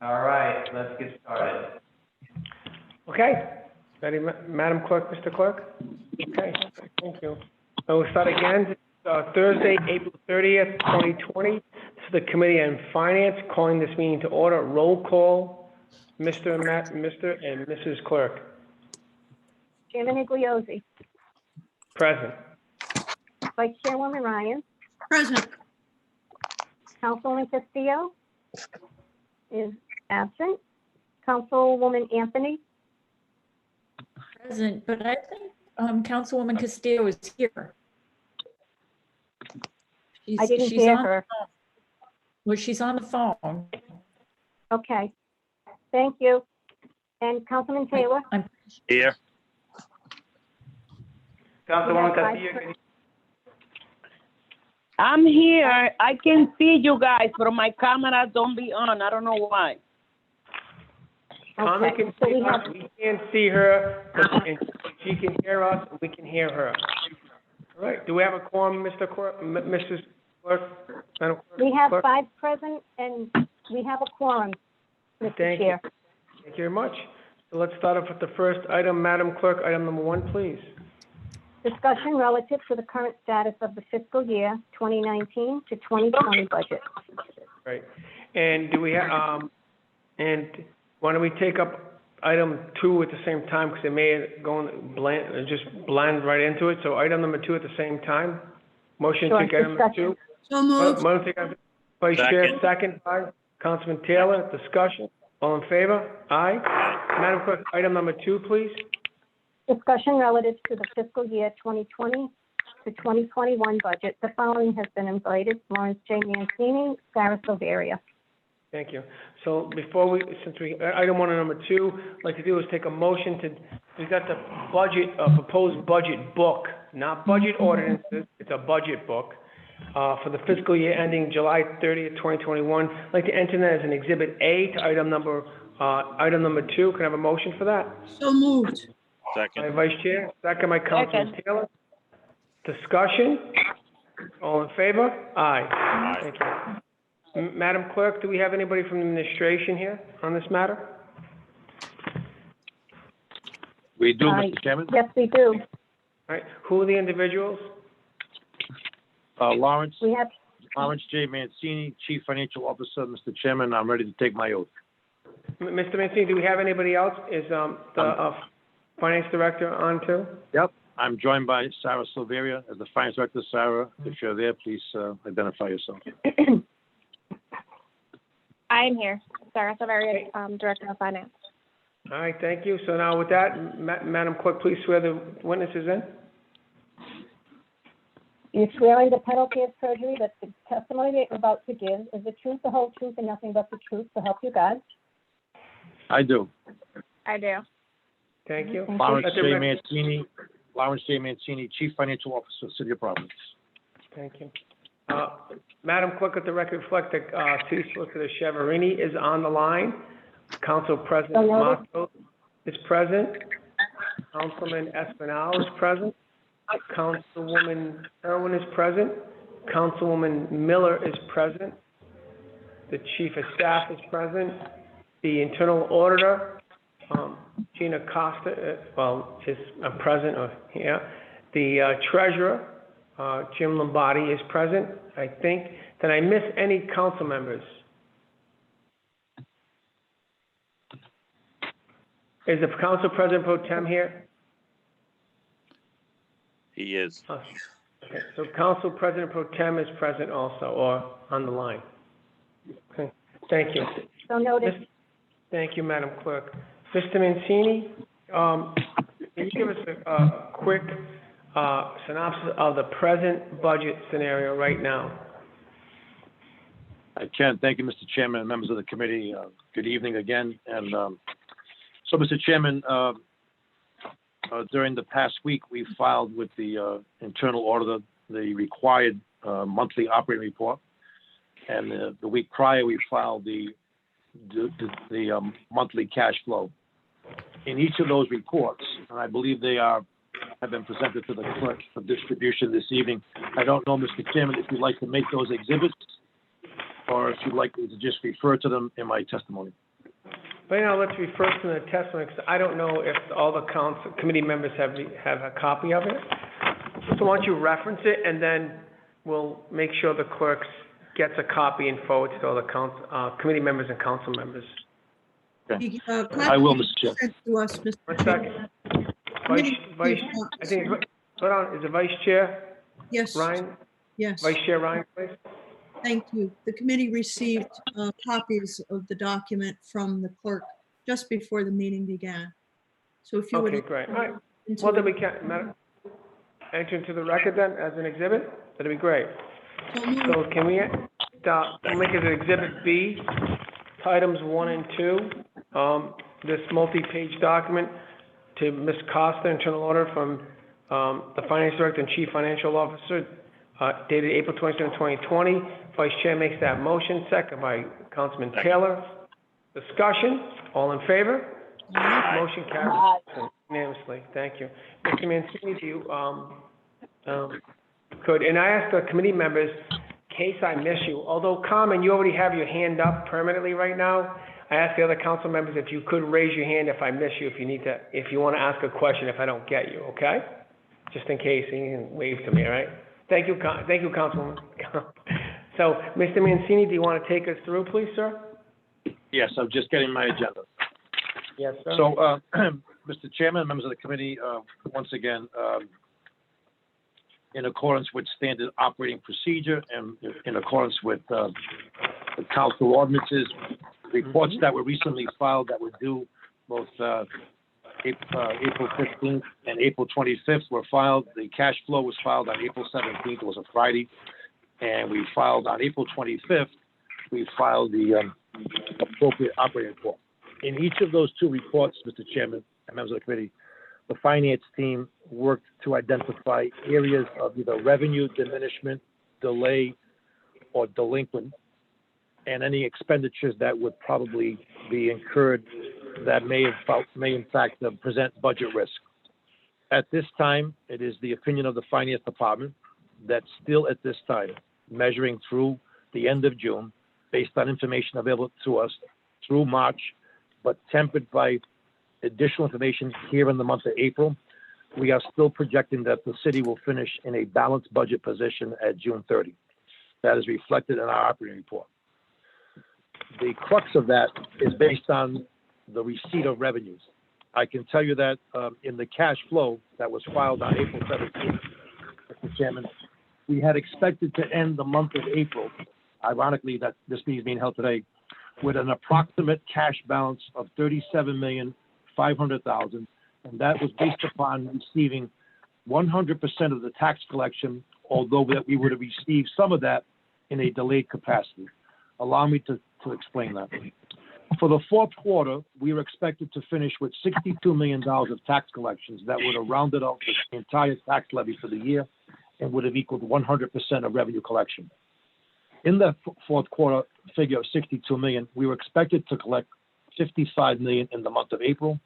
All right, let's get started. Okay, ready, Madam Clerk, Mr. Clerk? Okay, thank you. So we'll start again. Thursday, April 30th, 2020. This is the Committee on Finance calling this meeting to order. Roll call, Mr. and Mrs. Clerk. Chairman Igliozzi. Present. Vice Chairwoman Ryan. Present. Councilwoman Castillo is absent. Councilwoman Anthony. Present, but I think Councilwoman Castillo is here. I didn't hear her. Well, she's on the phone. Okay, thank you. And Councilman Taylor. I'm Here. Councilwoman Castillo. I'm here. I can see you guys, but my camera don't be on. I don't know why. Tommy can so see we us, have, we can't see her, and she can hear us, and we can hear her. All right, do we have a quorum, Mr. Clerk, Mrs. Clerk? Madam Clerk? we have Clerk? 5 present and we have a quorum, Mr. Thank Chair. you. Thank you very much. So let's start off with the first item, Madam Clerk, item number 1, please. Discussion relative to the current status of the fiscal year 2019 to 2020 budget. Right, and do we have, and why don't we take up item 2 at the same time, because it may go in just blend right into it, so item number 2 at the same time? Motion to Sure, get item number 2? so moved. Motion to get, Vice Chair, second by Councilman Taylor, discussion, all in favor? Aye. Madam Clerk, item number 2, please. Discussion relative to the fiscal year 2020 to 2021 budget. The following has been invited: Lawrence J. Mancini, Sarah Silveria. Thank you. So before we, item 1 and number 2, I'd like to do is take a motion to, we've got the budget, proposed budget book, not budget ordinances, it's a budget book, for the fiscal year ending July 30th, 2021. I'd like to enter that as an Exhibit A to item number 2. Can I have a motion for that? So moved. Second. By Vice Chair, second by Councilman Taylor. Discussion? All in favor? Aye. Thank you. Madam Clerk, do we have anybody from the administration here on this matter? We do, Mr. Chairman. Yes, we do. All right, who are the individuals? Lawrence We have, J. Mancini, Chief Financial Officer. Mr. Chairman, I'm ready to take my oath. Mr. Mancini, do we have anybody else? Is the Finance Director on too? Yep. I'm joined by Sarah Silveria as the Finance Director. Sarah, if you're there, please identify yourself. I am here, Sarah Silveria, Director of Finance. All right, thank you. So now with that, Madam Clerk, please swear the witnesses in. you swear under penalty of perjury that the testimony that you're about to give is the truth, the whole truth, and nothing but the truth, so help you God. I do. I do. Thank you. Lawrence J. Mancini, Chief Financial Officer, City of Providence. Thank you. Madam Clerk, let the record reflect that City Solicitor Cheverini is on the line. Council President Mosco is present. Councilman Espinal is present. Councilwoman Irwin is present. Councilwoman Miller is present. The Chief of Staff is present. The Internal Auditor, Gina Costa, is present. The Treasurer, Jim Lombardi, is present, I think. Did I miss any council members? Is the Council President Pro Tem here? He is. Okay, so Council President Pro Tem is present also, or on the line. Okay, thank you. So noted. Thank you, Madam Clerk. Mr. Mancini, can you give us a quick synopsis of the present budget scenario right now? I can. Thank you, Mr. Chairman and members of the committee. Good evening again. And so, Mr. Chairman, during the past week, we filed with the internal auditor the required monthly operating report. And the week prior, we filed the monthly cash flow. In each of those reports, and I believe they have been presented to the clerk for distribution this evening. I don't know, Mr. Chairman, if you'd like to make those exhibits, or if you'd like me to just refer to them in my testimony. But now let's refer to the testimony, because I don't know if all the council, committee members have a copy of it. So why don't you reference it, and then we'll make sure the clerk gets a copy and forwards to all the committee members and council members. I will, Mr. Chair. Sent to us, Mr. One Chairman. second. Committee Vice, received, I think, hold on, is the Vice Chair, Yes, Ryan? yes, Vice Chair Ryan, please? thank you. The committee received copies of the document from the clerk just before the meeting began. So if you would. Okay, great. All right. into Well, then the- we can, Madam, enter into the record then as an exhibit? That'd be great. So moved. So can we, we'll make it Exhibit B, items 1 and 2, this multi-page document to Ms. Costa, Internal Auditor from the Finance Director and Chief Financial Officer, dated April 27, 2020. Vice Chair makes that motion, second by Councilman Taylor. Discussion, all in favor? Motion carries unanimously. Thank you. Mr. Mancini, do you, could, and I asked the committee members, in case I miss you, although Carmen, you already have your hand up permanently right now, I asked the other council members if you could raise your hand if I miss you, if you want to ask a question if I don't get you, okay? Just in case, and you can wave to me, all right? Thank you, Councilwoman. So, Mr. Mancini, do you want to take us through, please, sir? Yes, I'm just getting my agenda. Yes, sir. So, Mr. Chairman, members of the committee, once again, in accordance with standard operating procedure and in accordance with the council ordinances, reports that were recently filed that were due both April 15th and April 25th were filed. The cash flow was filed on April 17th. It was a Friday. And we filed on April 25th, we filed the appropriate operating report. In each of those two reports, Mr. Chairman and members of the committee, the finance team worked to identify areas of either revenue diminishment, delay, or delinquent, and any expenditures that would probably be incurred that may in fact present budget risk. At this time, it is the opinion of the finance department that still at this time, measuring through the end of June, based on information available to us through March, but tempered by additional information here in the month of April, we are still projecting that the city will finish in a balanced budget position at June 30. That is reflected in our operating report. The crux of that is based on the receipt of revenues. I can tell you that in the cash flow that was filed on April 17th, Mr. Chairman, we had expected to end the month of April, ironically that this meeting is being held today, with an approximate cash balance of $37,500,000, and that was based upon receiving 100% of the tax collection, although that we would have received some of that in a delayed capacity. Allow me to explain that. For the fourth quarter, we were expected to finish with $62 million of tax collections that would have rounded out the entire tax levy for the year and would have equaled 100% of revenue collection. In the fourth quarter figure of $62 million, we were expected to collect $55 million in the month of April,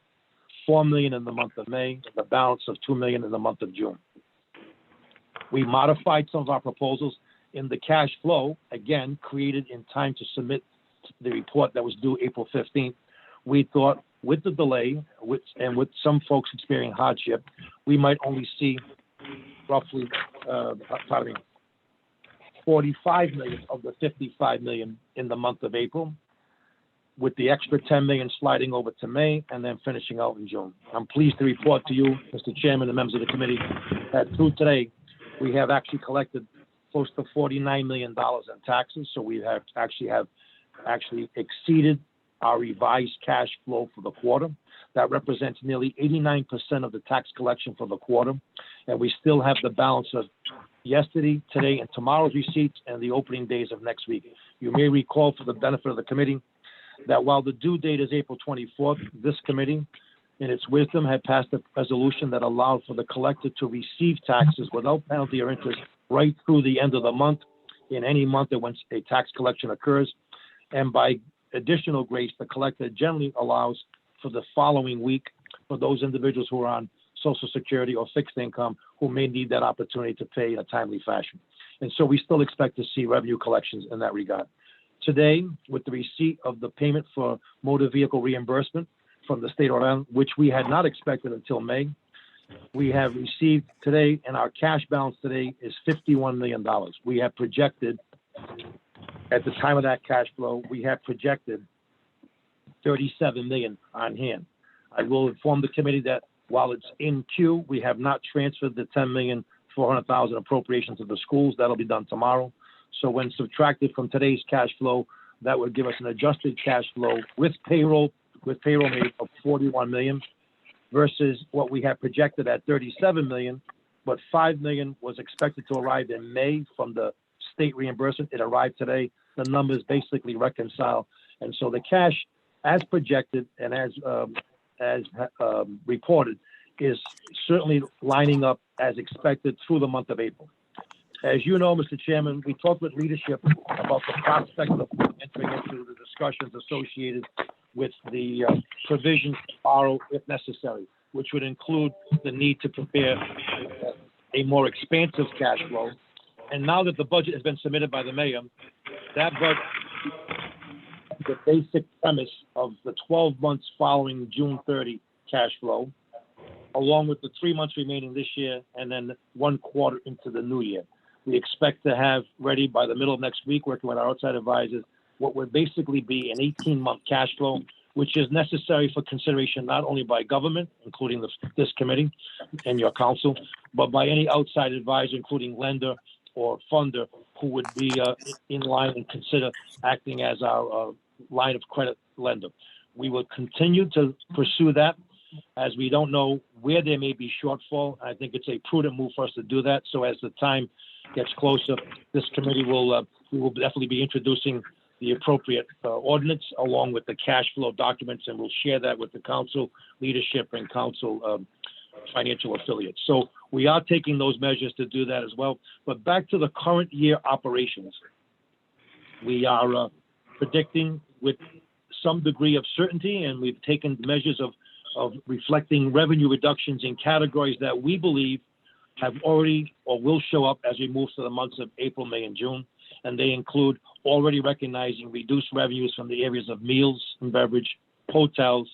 $4 million in the month of May, and the balance of $2 million in the month of June. We modified some of our proposals in the cash flow, again, created in time to submit the report that was due April 15th. We thought with the delay and with some folks experiencing hardship, we might only see roughly, 45 million of the 55 million in the month of April, with the extra 10 million sliding over to May and then finishing out in June. I'm pleased to report to you, Mr. Chairman and members of the committee, that through today, we have actually collected close to $49 million in taxes. So we have actually exceeded our revised cash flow for the quarter. That represents nearly 89% of the tax collection for the quarter. And we still have the balance of yesterday, today, and tomorrow's receipts and the opening days of next week. You may recall, for the benefit of the committee, that while the due date is April 24th, this committee, in its wisdom, had passed a resolution that allowed for the collector to receive taxes without penalty or interest right through the end of the month, in any month in which a tax collection occurs. And by additional grace, the collector generally allows for the following week for those individuals who are on Social Security or fixed income who may need that opportunity to pay in a timely fashion. And so we still expect to see revenue collections in that regard. Today, with the receipt of the payment for motor vehicle reimbursement from the state of Rhode Island, which we had not expected until May, we have received today, and our cash balance today is $51 million. We have projected, at the time of that cash flow, we have projected $37 million on hand. I will inform the committee that while it's in queue, we have not transferred the $10,400,000 appropriation to the schools. That'll be done tomorrow. So when subtracted from today's cash flow, that would give us an adjusted cash flow with payroll made of $41 million versus what we had projected at $37 million, but $5 million was expected to arrive in May from the state reimbursement. It arrived today. The numbers basically reconcile. And so the cash, as projected and as reported, is certainly lining up as expected through the month of April. As you know, Mr. Chairman, we talked with leadership about the prospect of entering into the discussions associated with the provisions to borrow if necessary, which would include the need to prepare a more expansive cash flow. And now that the budget has been submitted by the mayor, that budget, the basic premise of the 12 months following June 30 cash flow, along with the 3 months remaining this year and then 1 quarter into the new year. We expect to have ready by the middle of next week, working with our outside advisors, what would basically be an 18-month cash flow, which is necessary for consideration not only by government, including this committee and your council, but by any outside advisor, including lender or funder, who would be in line and consider acting as our line of credit lender. We will continue to pursue that, as we don't know where there may be shortfall. I think it's a prudent move for us to do that. So as the time gets closer, this committee we will definitely be introducing the appropriate ordinance along with the cash flow documents, and we'll share that with the council leadership and council financial affiliates. So we are taking those measures to do that as well. But back to the current year operations, we are predicting with some degree of certainty, and we've taken measures of reflecting revenue reductions in categories that we believe have already or will show up as we move to the months of April, May, and June. And they include already recognizing reduced revenues from the areas of meals and beverage, hotels,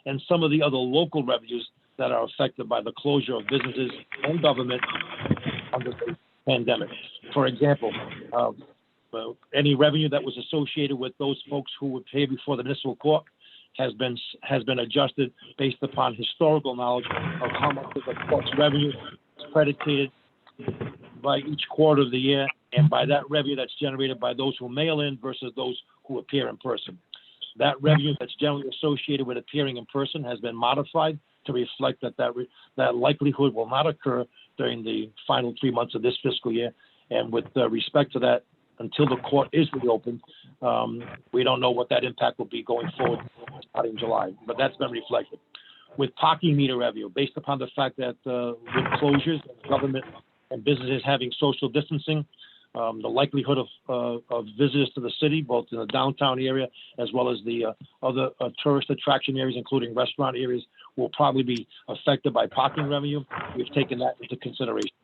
and some of the other local revenues that are affected by the closure of businesses and government under the pandemic. For example, any revenue that was associated with those folks who would pay before the municipal court has been adjusted based upon historical knowledge of how much of the court's revenue is predicated by each quarter of the year, and by that revenue that's generated by those who mail in versus those who appear in person. That revenue that's generally associated with appearing in person has been modified to reflect that likelihood will not occur during the final 3 months of this fiscal year. And with respect to that, until the court is reopened, we don't know what that impact will be going forward starting July, but that's been reflected. With parking meter revenue, based upon the fact that with closures, government and businesses having social distancing, the likelihood of visitors to the city, both in the downtown area as well as the other tourist attraction areas, including restaurant areas, will probably be affected by parking revenue. We've taken that into consideration.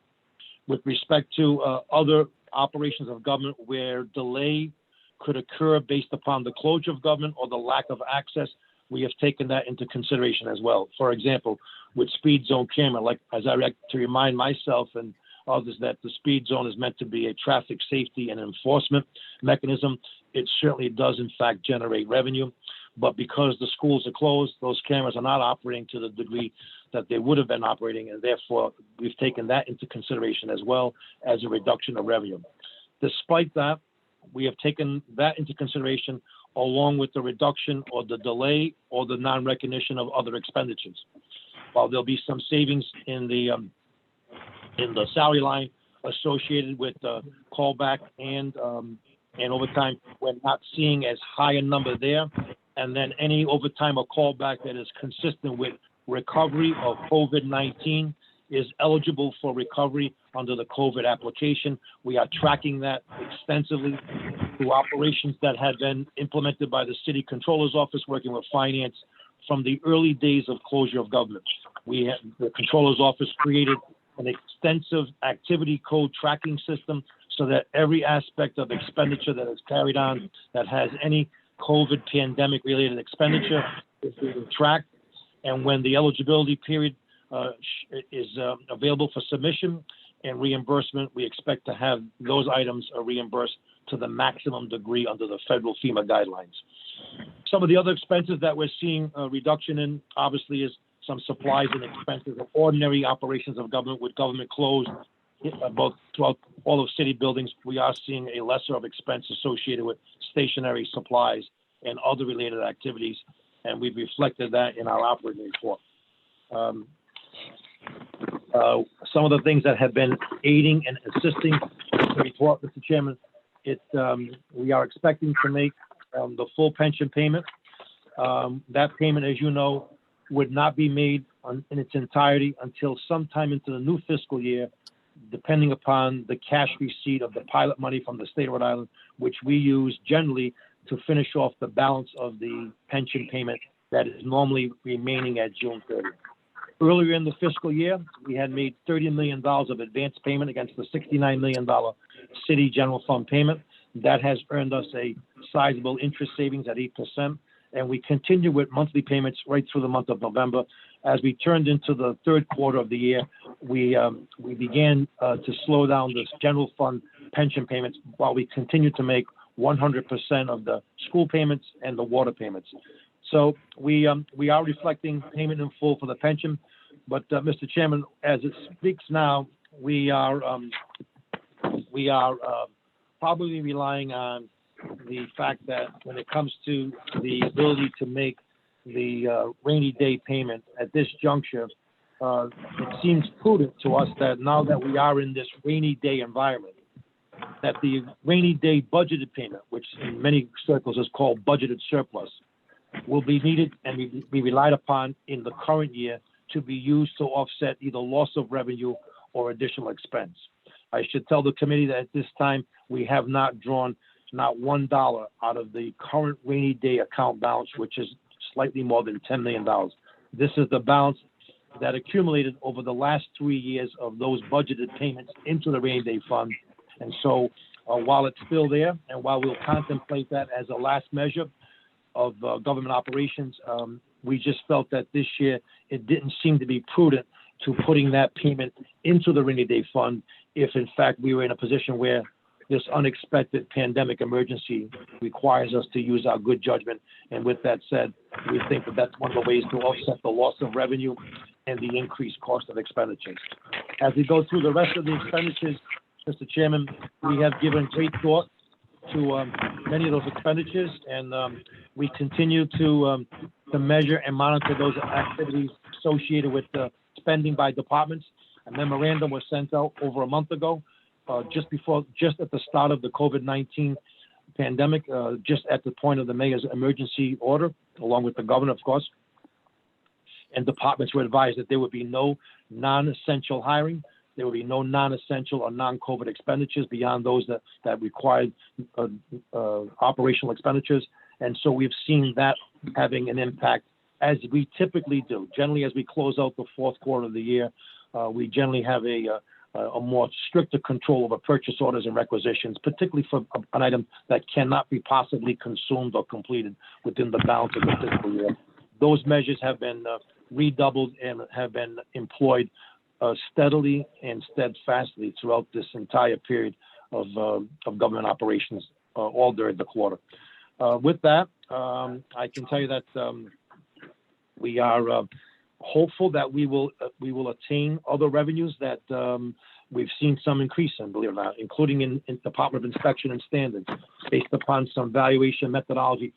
With respect to other operations of government where delay could occur based upon the closure of government or the lack of access, we have taken that into consideration as well. For example, with speed zone camera, like as I like to remind myself and others that the speed zone is meant to be a traffic safety and enforcement mechanism, it certainly does in fact generate revenue. But because the schools are closed, those cameras are not operating to the degree that they would have been operating, and therefore we've taken that into consideration as well as a reduction of revenue. Despite that, we have taken that into consideration along with the reduction or the delay or the non-recognition of other expenditures. While there'll be some savings in the salary line associated with callback and overtime, we're not seeing as high a number there. And then any overtime or callback that is consistent with recovery of COVID-19 is eligible for recovery under the COVID application. We are tracking that extensively through operations that had been implemented by the city controller's office, working with finance from the early days of closure of government. The controller's office created an extensive activity code tracking system so that every aspect of expenditure that is carried on that has any COVID pandemic-related expenditure is being tracked. And when the eligibility period is available for submission and reimbursement, we expect to have those items reimbursed to the maximum degree under the federal FEMA guidelines. Some of the other expenses that we're seeing a reduction in, obviously, is some supplies and expenses of ordinary operations of government. With government closed, both throughout all of city buildings, we are seeing a lesser of expense associated with stationary supplies and other related activities, and we've reflected that in our operating report. Some of the things that have been aiding and assisting the report, Mr. Chairman, we are expecting to make the full pension payment. That payment, as you know, would not be made in its entirety until sometime into the new fiscal year, depending upon the cash receipt of the pilot money from the state of Rhode Island, which we use generally to finish off the balance of the pension payment that is normally remaining at June 30th. Earlier in the fiscal year, we had made $30 million of advance payment against the $69 million city general fund payment. That has earned us a sizable interest savings at 8%. And we continue with monthly payments right through the month of November. As we turned into the third quarter of the year, we began to slow down this general fund pension payments while we continue to make 100% of the school payments and the water payments. So we are reflecting payment in full for the pension. But Mr. Chairman, as it speaks now, we are probably relying on the fact that when it comes to the ability to make the rainy day payment at this juncture, it seems prudent to us that now that we are in this rainy day environment, that the rainy day budgeted payment, which in many circles is called budgeted surplus, will be needed and be relied upon in the current year to be used to offset either loss of revenue or additional expense. I should tell the committee that at this time, we have not drawn not $1 out of the current rainy day account balance, which is slightly more than $10 million. This is the balance that accumulated over the last 3 years of those budgeted payments into the rainy day fund. And so while it's still there, and while we'll contemplate that as a last measure of government operations, we just felt that this year it didn't seem to be prudent to putting that payment into the rainy day fund if in fact we were in a position where this unexpected pandemic emergency requires us to use our good judgment. And with that said, we think that that's one of the ways to offset the loss of revenue and the increased cost of expenditures. As we go through the rest of the expenditures, Mr. Chairman, we have given great thought to many of those expenditures, and we continue to measure and monitor those activities associated with spending by departments. A memorandum was sent out over a month ago, just at the start of the COVID-19 pandemic, just at the point of the mayor's emergency order, along with the governor, of course. And departments were advised that there would be no non-essential hiring. There will be no non-essential or non-COVID expenditures beyond those that required operational expenditures. And so we've seen that having an impact, as we typically do. Generally, as we close out the fourth quarter of the year, we generally have a more stricter control over purchase orders and requisitions, particularly for an item that cannot be possibly consumed or completed within the balance of the fiscal year. Those measures have been redoubled and have been employed steadily and steadfastly throughout this entire period of government operations, all during the quarter. With that, I can tell you that we are hopeful that we will attain other revenues that we've seen some increase in, believe it or not, including in Department of Inspection and Standards, based upon some valuation methodology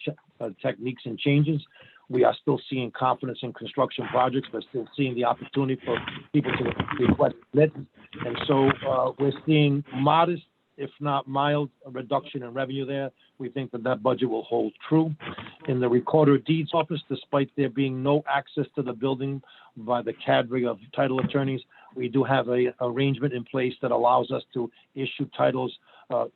techniques and changes. We are still seeing confidence in construction projects. We're still seeing the opportunity for people to request bids. And so we're seeing modest, if not mild, reduction in revenue there. We think that budget will hold true. In the Recorder of Deeds office, despite there being no access to the building by the cadre of title attorneys, we do have an arrangement in place that allows us to issue titles,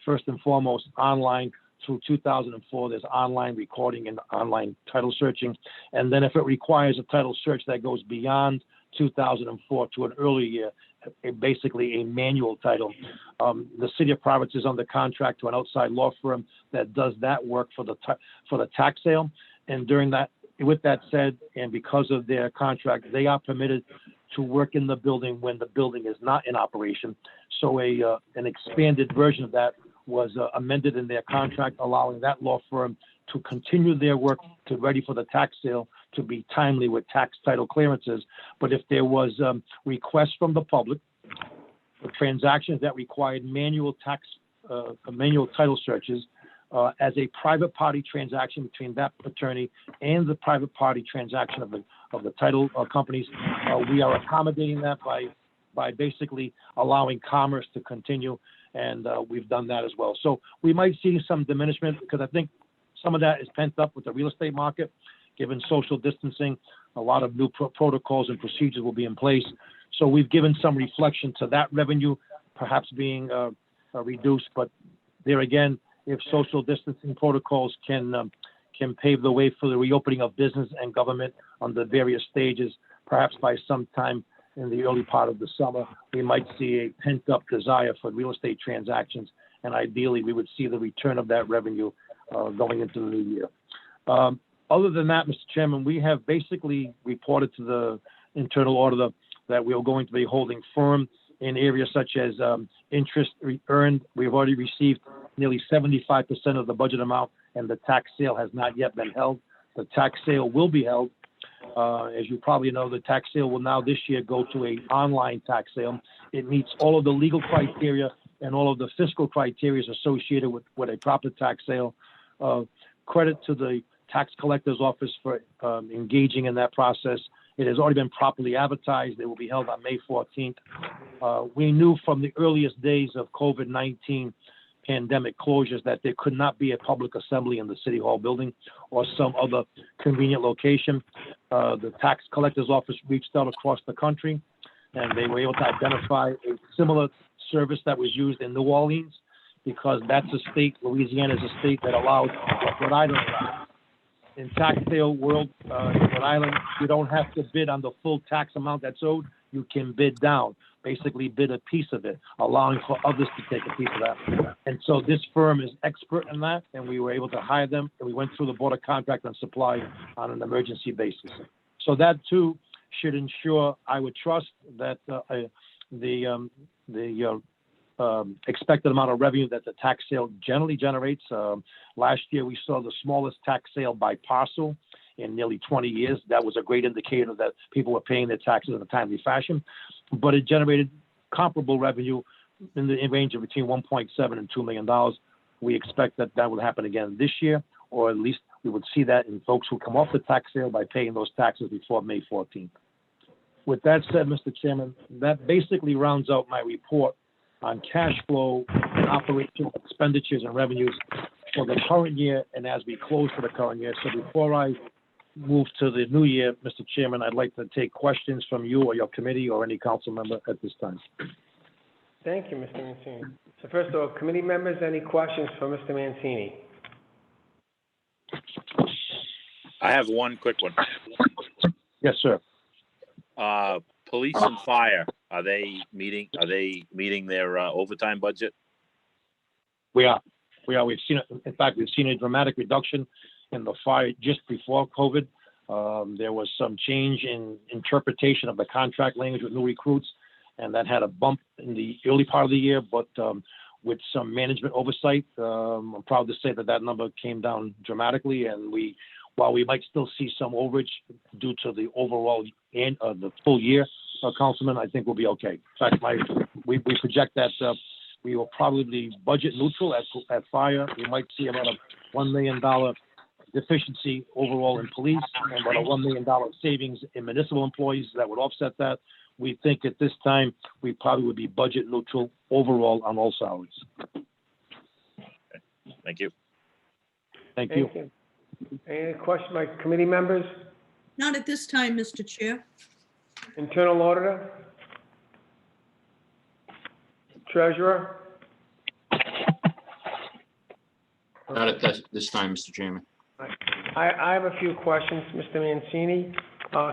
first and foremost, online. Through 2004, there's online recording and online title searching. And then if it requires a title search that goes beyond 2004 to an earlier year, basically a manual title. The city of Providence is under contract to an outside law firm that does that work for the tax sale. And with that said, and because of their contract, they are permitted to work in the building when the building is not in operation. So an expanded version of that was amended in their contract, allowing that law firm to continue their work to ready for the tax sale to be timely with tax title clearances. But if there was requests from the public for transactions that required manual title searches, as a private party transaction between that attorney and the private party transaction of the title companies, we are accommodating that by basically allowing commerce to continue, and we've done that as well. So we might see some diminishment because I think some of that is pent up with the real estate market. Given social distancing, a lot of new protocols and procedures will be in place. So we've given some reflection to that revenue perhaps being reduced, but there again, if social distancing protocols can pave the way for the reopening of business and government on the various stages, perhaps by sometime in the early part of the summer, we might see a pent-up desire for real estate transactions, and ideally, we would see the return of that revenue going into the new year. Other than that, Mr. Chairman, we have basically reported to the internal auditor that we are going to be holding firm in areas such as interest earned. We've already received nearly 75% of the budget amount, and the tax sale has not yet been held. The tax sale will be held. As you probably know, the tax sale will now this year go to an online tax sale. It meets all of the legal criteria and all of the fiscal criteria associated with a proper tax sale. Credit to the tax collector's office for engaging in that process. It has already been properly advertised. It will be held on May 14th. We knew from the earliest days of COVID-19 pandemic closures that there could not be a public assembly in the City Hall building or some other convenient location. The tax collector's office reached out across the country, and they were able to identify a similar service that was used in New Orleans, because that's a state, Louisiana is a state that allows Rhode Island. In tax sale world, in Rhode Island, you don't have to bid on the full tax amount that's owed. You can bid down, basically bid a piece of it, allowing for others to take a piece of that. And so this firm is expert in that, and we were able to hire them, and we went through the Board of Contract and Supply on an emergency basis. So that too should ensure, I would trust, that the expected amount of revenue that the tax sale generally generates. Last year, we saw the smallest tax sale by parcel in nearly 20 years. That was a great indicator that people were paying their taxes in a timely fashion, but it generated comparable revenue in the range of between $1.7 and $2 million. We expect that will happen again this year, or at least we would see that in folks who come off the tax sale by paying those taxes before May 14th. With that said, Mr. Chairman, that basically rounds out my report on cash flow and operational expenditures and revenues for the current year and as we close for the current year. So before I move to the new year, Mr. Chairman, I'd like to take questions from you or your committee or any council member at this time. Thank you, Mr. Mancini. So first of all, committee members, any questions for Mr. Mancini? I have one quick one. Yes, sir. Police and fire, are they meeting their overtime budget? We are. We've seen it. In fact, we've seen a dramatic reduction in the fire just before COVID. There was some change in interpretation of the contract language with new recruits, and that had a bump in the early part of the year, but with some management oversight, I'm proud to say that number came down dramatically, and while we might still see some overage due to the overall and the full year, Councilman, I think we'll be okay. In fact, we project that we will probably be budget neutral at fire. We might see about a $1 million deficiency overall in police and about a $1 million savings in municipal employees that would offset that. We think at this time we probably would be budget neutral overall on all salaries. Okay. Thank you. Thank you. Any questions by committee members? Not at this time, Mr. Chair. Internal auditor? Treasurer? Not at this time, Mr. Chairman. I have a few questions, Mr. Mancini.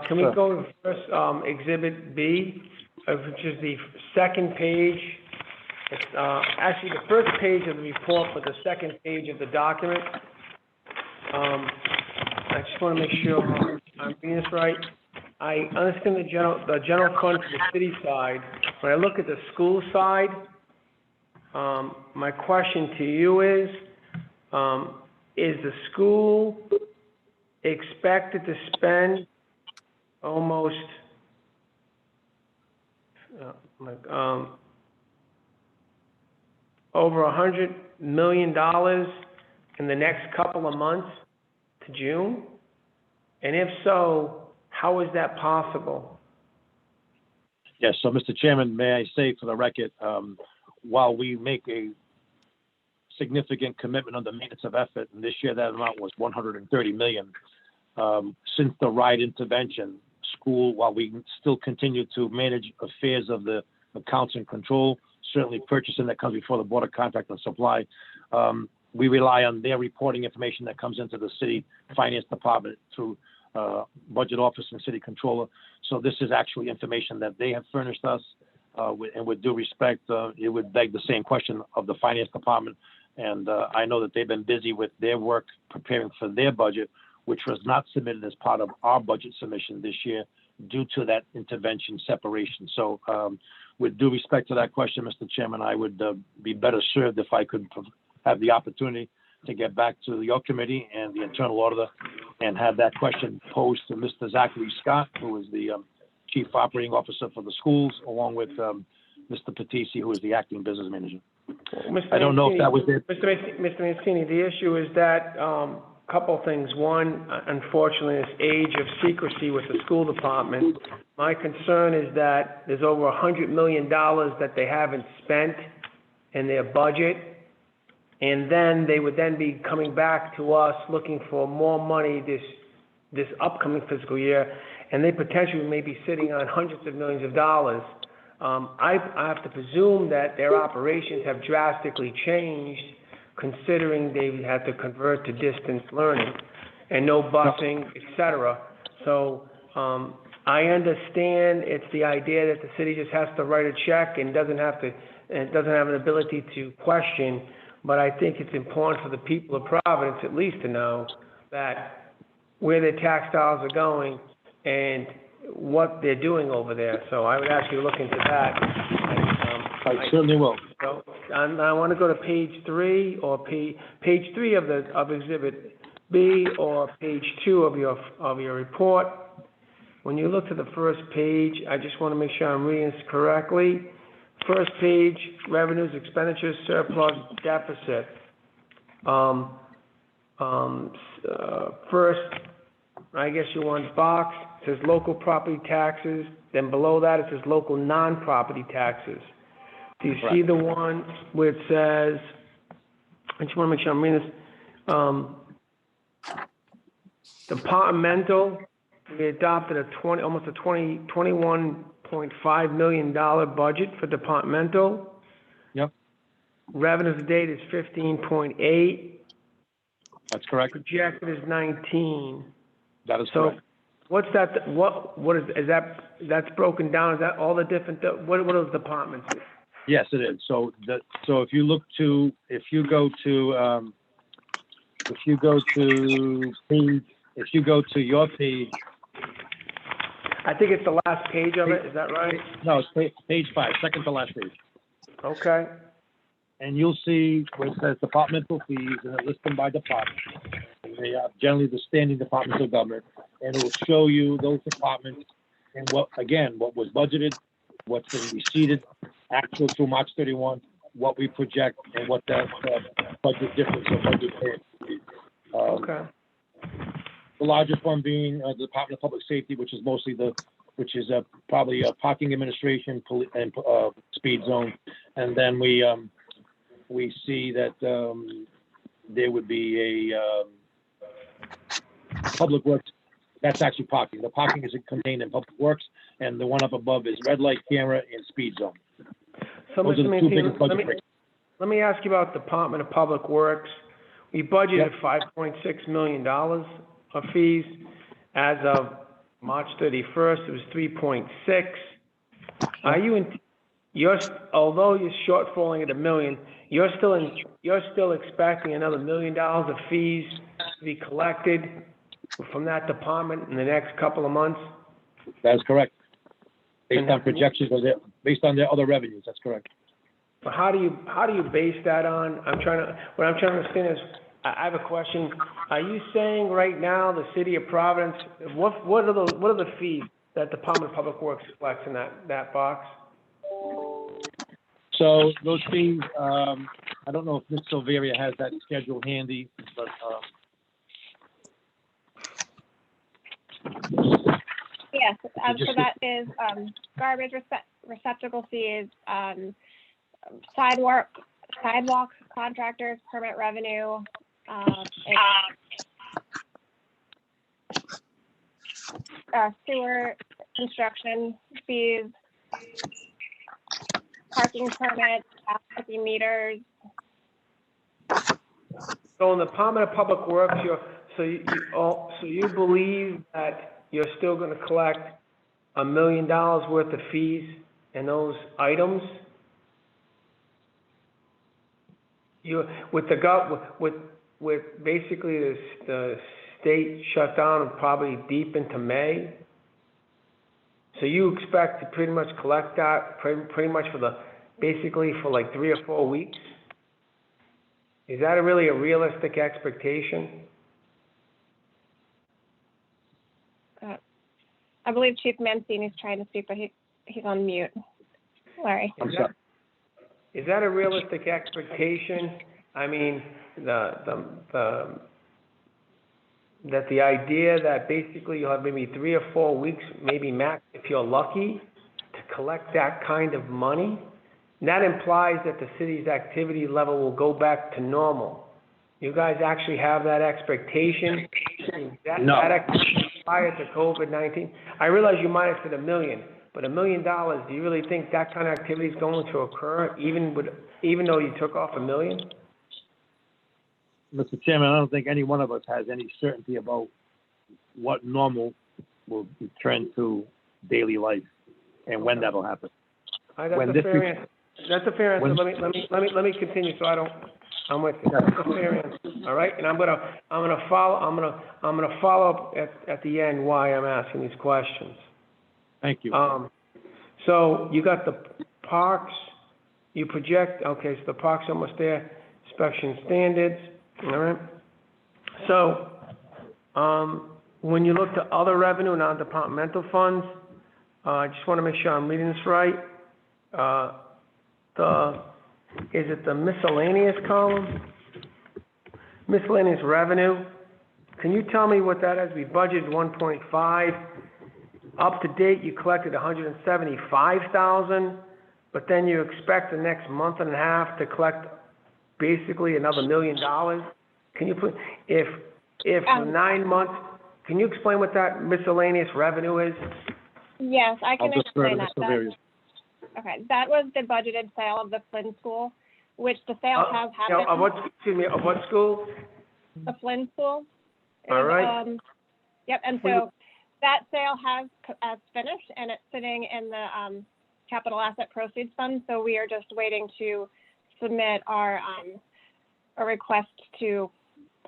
Can we go to first Exhibit B, which is the second page. It's, actually the first page of the report, but the second page of the document. I just want to make sure I'm reading this right. I understand the general fund for the city side. When I look at the school side, my question to you is the school expected to spend almost, over $100 million in the next couple of months to June? And if so, how is that possible? Yes, so Mr. Chairman, may I say for the record, while we make a significant commitment on the maintenance of effort, and this year that amount was $130 million, since the ride intervention, school, while we still continue to manage affairs of the accounts and control, certainly purchasing that comes before the Board of Contract and Supply, we rely on their reporting information that comes into the city finance department through budget office and city controller. So this is actually information that they have furnished us, and with due respect, it would beg the same question of the finance department. And I know that they've been busy with their work preparing for their budget, which was not submitted as part of our budget submission this year due to that intervention separation. So with due respect to that question, Mr. Chairman, I would be better served if I could have the opportunity to get back to your committee and the internal auditor and have that question posed to Mr. Zachary Scott, who is the Chief Operating Officer for the schools, along with Mr. Patisi, who is the Acting Business Manager. I don't know if that was it. Mr. Mancini, the issue is that, couple things. One, unfortunately, this age of secrecy with the school department. My concern is that there's over $100 million that they haven't spent in their budget, and then they would then be coming back to us looking for more money this upcoming fiscal year, and they potentially may be sitting on hundreds of millions of dollars. I have to presume that their operations have drastically changed, considering they had to convert to distance learning and no busing, et cetera. So I understand it's the idea that the city just has to write a check and doesn't have an ability to question, but I think it's important for the people of Providence at least to know that where their tax dollars are going and what they're doing over there. So I would ask you to look into that. I certainly will. So, I want to go to page 3 or page 3 of Exhibit B or page 2 of your report. When you look to the first page, I just want to make sure I'm reading this correctly. First page, revenues, expenditures, surplus, deficit. First, I guess you want box, it says local property taxes. Then below that, it says local non-property taxes. Do you see the one where it says, I just want to make sure I'm reading this, departmental, we adopted almost a $21.5 million budget for departmental. Yep. Revenue to date is 15.8. That's correct. Projected is 19. That is correct. So what's that, what is that's broken down, is that all the different, what are those departments? Yes, it is. So if you go to your page. I think it's the last page of it, is that right? No, it's page 5, second to last page. Okay. And you'll see where it says departmental fees, and it lists them by department. And they are generally the standing departments of government, and it will show you those departments and what was budgeted, what's been receipted, actual through March 31, what we project, and what that budget difference or budget pay. Okay. The largest one being the Department of Public Safety, which is probably parking administration and speed zone, and then we see that there would be a public works. That's actually parking. The parking is contained in public works, and the one up above is red light camera and speed zone. So, Those are the two biggest budget breaks. let me ask you about Department of Public Works. We budgeted $5.6 million of fees. As of March 31st, it was 3.6. Are you in, although you're shortfalling at $1 million, you're still expecting another $1 million of fees to be collected from that department in the next couple of months? That is correct. Based on projections based on their other revenues, that's correct. But how do you base that on? What I'm trying to understand is, I have a question. Are you saying right now the city of Providence, what are the fees that Department of Public Works collects in that box? So those fees, I don't know if Ms. Silveria has that schedule handy, but, Yes, so just- that is, garbage receptacle fees, sidewalk contractors, permit revenue, sewer construction fees, parking permits, parking meters. So in the Department of Public Works, so you believe that you're still gonna collect $1 million worth of fees and those items? With basically the state shut down probably deep into May, so you expect to pretty much collect that pretty much basically for like 3 or 4 weeks? Is that really a realistic expectation? I believe Chief Mancini's trying to speak, but he's on mute. Larry. I'm sorry. Is that a realistic expectation? I mean, that the idea that basically you'll have maybe 3 or 4 weeks, maybe max, if you're lucky, to collect that kind of money, that implies that the city's activity level will go back to normal. You guys actually have that expectation? No. That activity prior to COVID-19? I realize you might have said $1 million, but $1 million, do you really think that kind of activity is going to occur even though you took off $1 million? Mr. Chairman, I don't think any one of us has any certainty about what normal will return to daily life and when that'll happen. That's a fair answer. That's a fair answer. Let me continue so I'm with you. That's a fair answer. All right, and I'm gonna follow up at the end why I'm asking these questions. Thank you. So you got the parks. You project. Okay, so the parks almost there. Inspection standards. All right. So, when you look to other revenue, non-departmental funds, I just want to make sure I'm reading this right. Is it the miscellaneous column? Miscellaneous revenue. Can you tell me what that is? We budgeted 1.5. Up to date, you collected 175,000, but then you expect the next month and a half to collect basically another $1 million. Can you put, if for 9 months, can you explain what that miscellaneous revenue is? Yes, I can explain that. Okay. That was the budgeted sale of the Flynn School, which the sale has happened. Of what school? The Flynn School. All right. Yep, and so that sale has finished, and it's sitting in the capital asset proceeds fund, so we are just waiting to submit our a request to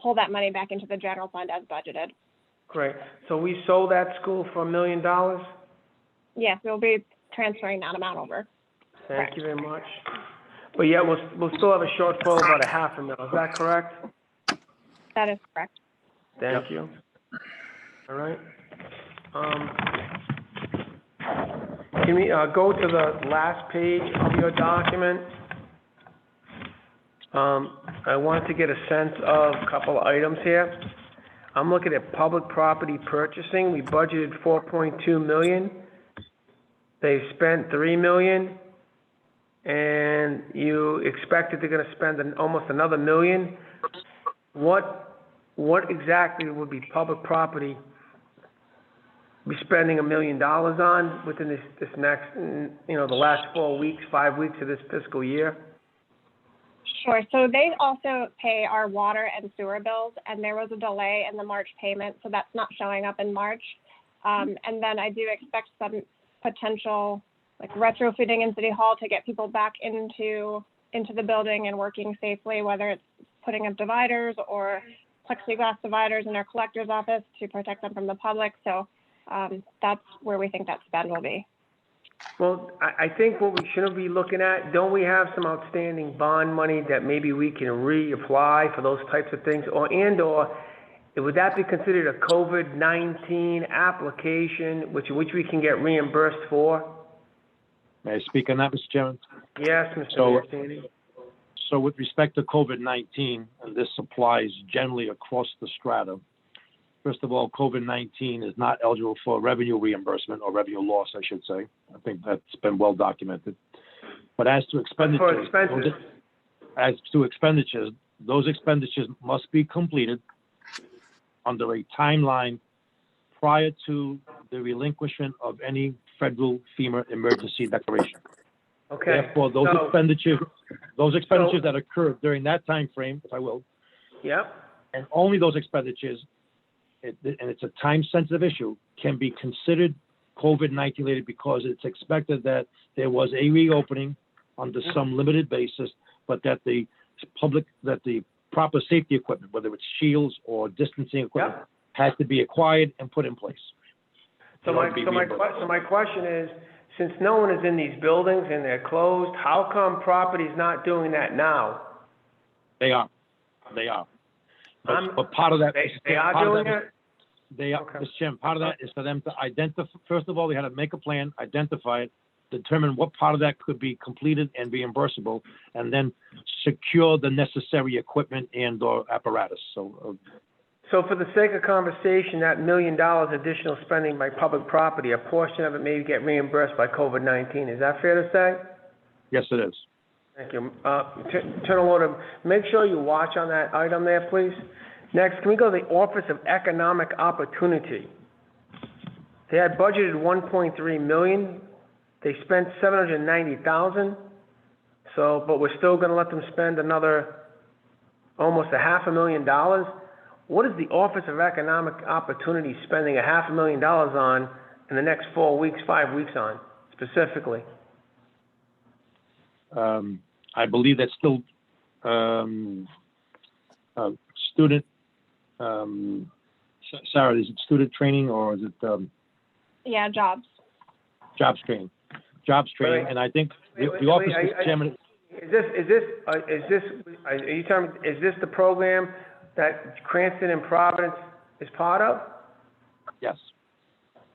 pull that money back into the general fund as budgeted. Great. So we sold that school for $1 million? Yes, we'll be transferring that amount over. Thank you very much. But yeah, we'll still have a shortfall of about $500,000. Is that correct? That is correct. Thank you. All right. Can we go to the last page of your document? I wanted to get a sense of a couple of items here. I'm looking at public property purchasing. We budgeted $4.2 million. They've spent $3 million, and you expected they're going to spend almost another $1 million. What exactly would be public property be spending $1 million on within this next, the last 4 weeks, 5 weeks of this fiscal year? Sure. So they also pay our water and sewer bills, and there was a delay in the March payment, so that's not showing up in March. And then I do expect some potential like retrofitting in City Hall to get people back into the building and working safely, whether it's putting up dividers or plexiglass dividers in our collector's office to protect them from the public. So that's where we think that spend will be. Well, I think what we shouldn't be looking at, don't we have some outstanding bond money that maybe we can reapply for those types of things? Or would that be considered a COVID-19 application, which we can get reimbursed for? May I speak on that, Mr. Chairman? Yes, Mr. So- Mancini. So with respect to COVID-19, and this applies generally across the strata, first of all, COVID-19 is not eligible for revenue reimbursement or revenue loss, I should say. I think that's been well documented. But as to expenditures, those expenditures must be completed under a timeline prior to the relinquishment of any federal FEMA emergency declaration. Okay. Therefore, those expenditures that occurred during that time frame, if I will, Yep. and only those expenditures, and it's a time-sensitive issue, can be considered COVID-19 related because it's expected that there was a reopening under some limited basis, but that the proper safety equipment, whether it's shields or distancing equipment, has to be acquired and put in place. So my question is, since no one is in these buildings and they're closed, how come property's not doing that now? They are. But part of that. They are doing it? They are, Okay. Mr. Chairman, part of that is for them to identify, first of all, they had to make a plan, identify it, determine what part of that could be completed and reimbursable, and then secure the necessary equipment and or apparatus. So for the sake of conversation, that $1 million additional spending by public property, a portion of it may get reimbursed by COVID-19. Is that fair to say? Yes, it is. Thank you. Internal Order, make sure you watch on that item there, please. Next, can we go to the Office of Economic Opportunity? They had budgeted $1.3 million. They spent $790,000. So, but we're still going to let them spend another almost $500,000. What is the Office of Economic Opportunity spending $500,000 on in the next 4 weeks, 5 weeks on, specifically? I believe that's still student, Sarah, is it student training or is it? Yeah, jobs. Jobs training. Jobs training, and I think the office, Mr. Chairman. Is this the program that Cranston and Providence is part of? Yes.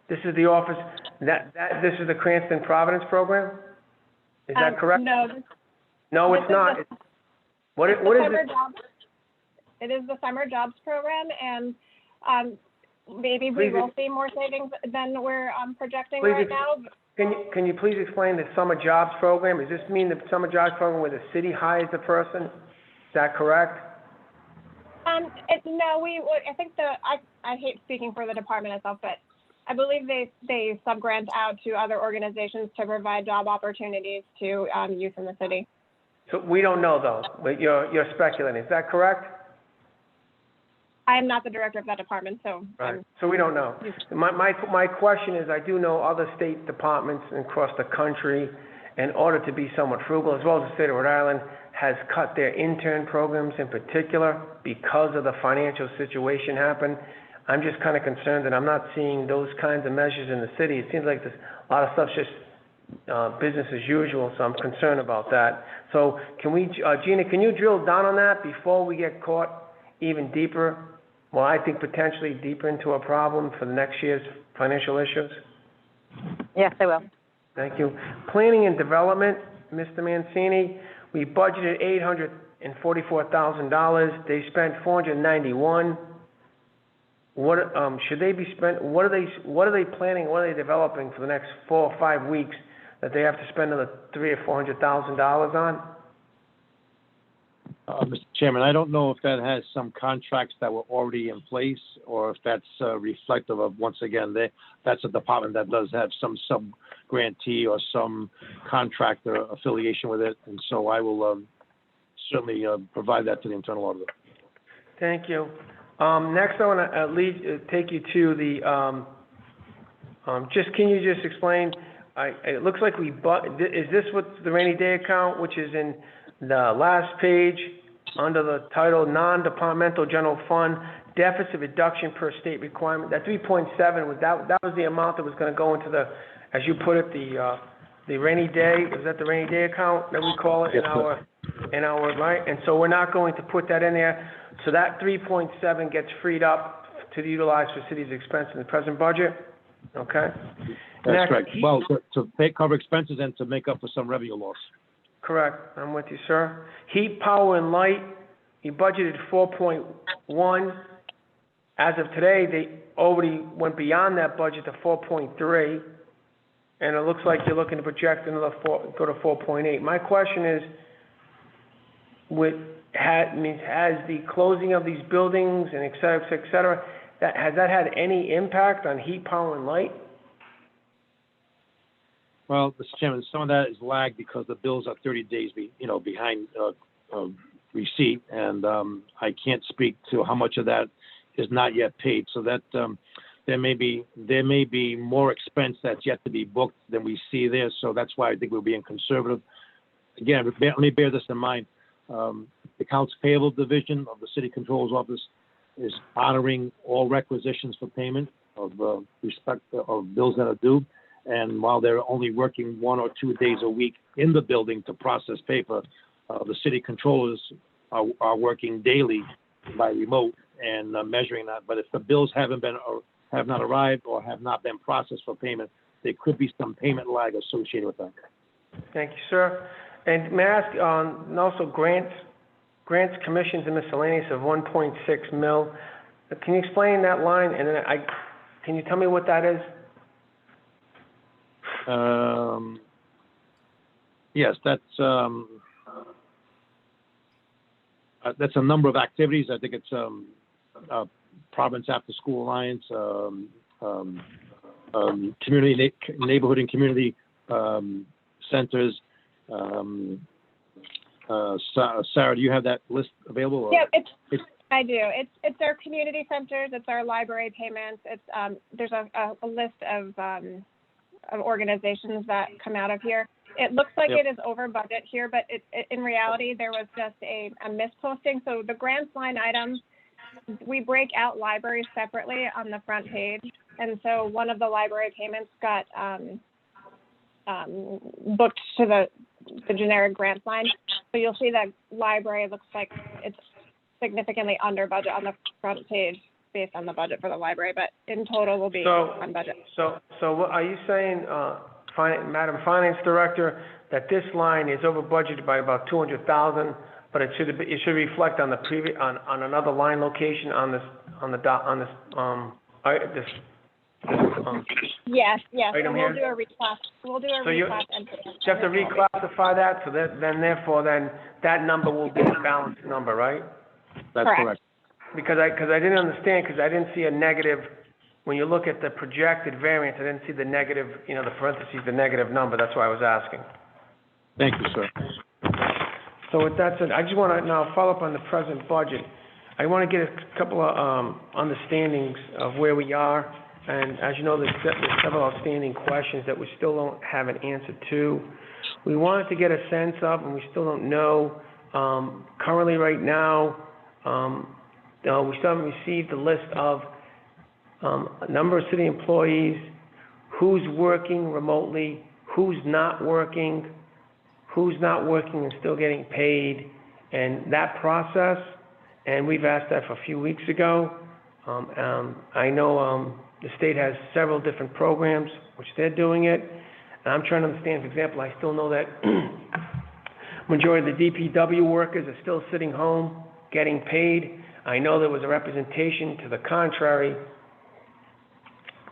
This is the office, this is the Cranston Providence program? Is that correct? No. No, it's not. What is it? It is the summer jobs program, and maybe we will see more savings than we're projecting right now. Can you please explain the summer jobs program? Does this mean the summer jobs program where the city hires the person? Is that correct? No, I think I hate speaking for the department itself, but I believe they sub-grant out to other organizations to provide job opportunities to youth in the city. So we don't know though, but you're speculating. Is that correct? I am not the director of that department, so. Right. So we don't know. My question is, I do know other state departments across the country, in order to be somewhat frugal, as well as the state of Rhode Island, has cut their intern programs in particular because of the financial situation happen. I'm just kind of concerned that I'm not seeing those kinds of measures in the city. It seems like there's a lot of stuff's just business as usual, so I'm concerned about that. So can we, Gina, can you drill down on that before we get caught even deeper? Well, I think potentially deeper into a problem for the next year's financial issues. Yes, I will. Thank you. Planning and Development, Mr. Mancini, we budgeted $844,000. They spent $491,000. What should they be spent? What are they planning? What are they developing for the next 4 or 5 weeks that they have to spend another $300,000 or $400,000 on? Mr. Chairman, I don't know if that has some contracts that were already in place or if that's reflective of, once again, that's a department that does have some sub-grantee or some contractor affiliation with it. And so I will certainly provide that to the internal auditor. Thank you. Next, I want to take you to the, can you just explain, it looks like is this what the rainy day account, which is in the last page, under the title, non-departmental general fund, deficit reduction per state requirement, that 3.7, that was the amount that was gonna go into the, as you put it, the rainy day, is that the rainy day account that we call it in our, right? And so we're not going to put that in there, so that 3.7 gets freed up to be utilized for city's expense in the present budget, okay? That's Next, correct. Well, to cover expenses and to make up for some revenue loss. Correct, I'm with you, sir. Heat, power, and light, you budgeted 4.1. As of today, they already went beyond that budget to 4.3, and it looks like you're looking to project another go to 4.8. My question is, has the closing of these buildings and et cetera, has that had any impact on heat, power, and light? Well, Mr. Chairman, some of that is lagged because the bills are 30 days behind receipt, and I can't speak to how much of that is not yet paid. So that there may be more expense that's yet to be booked than we see there. So that's why I think we're being conservative. Again, let me bear this in mind. The Accounts Payable Division of the City Controller's Office is honoring all requisitions for payment of respect of bills that are due. And while they're only working 1 or 2 days a week in the building to process paper, the city controllers are working daily by remote and measuring that. But if the bills have not arrived or have not been processed for payment, there could be some payment lag associated with that. Thank you, sir. And may I ask, and also grants, commissions, and miscellaneous of 1.6 mil. Can you explain that line? And then can you tell me what that is? Yes, that's a number of activities. I think it's Province After School Alliance, neighborhood and community centers. Sarah, do you have that list available? Or? Yeah, I do. It's our community centers. It's our library payments. It's there's a list of organizations that come out of here. It looks like it is over budget here, but in reality, there was just a misposting. So the grants line item, we break out libraries separately on the front page. And so one of the library payments got booked to the generic grants line. So you'll see that library looks like it's significantly under budget on the front page based on the budget for the library, but in total will be on budget. So what are you saying, Madam Finance Director, that this line is over budgeted by about 200,000, but it should reflect on the on another line location Yes. Item We'll here? do a reclass. So you have to reclassify that, so therefore that number will be the balanced number, right? That's correct. Because I didn't understand, because I didn't see a negative, when you look at the projected variance, I didn't see the negative, the parentheses, the negative number, that's why I was asking. Thank you, sir. So with that said, I just want to now follow up on the present budget. I want to get a couple of understandings of where we are, and as you know, there's several outstanding questions that we still don't have an answer to. We wanted to get a sense of, and we still don't know, currently right now, we still haven't received a list of a number of city employees, who's working remotely, who's not working and still getting paid, and that process. And we've asked that for a few weeks ago. I know the state has several different programs which they're doing it. And I'm trying to understand, for example, I still know that majority of the DPW workers are still sitting home getting paid. I know there was a representation to the contrary,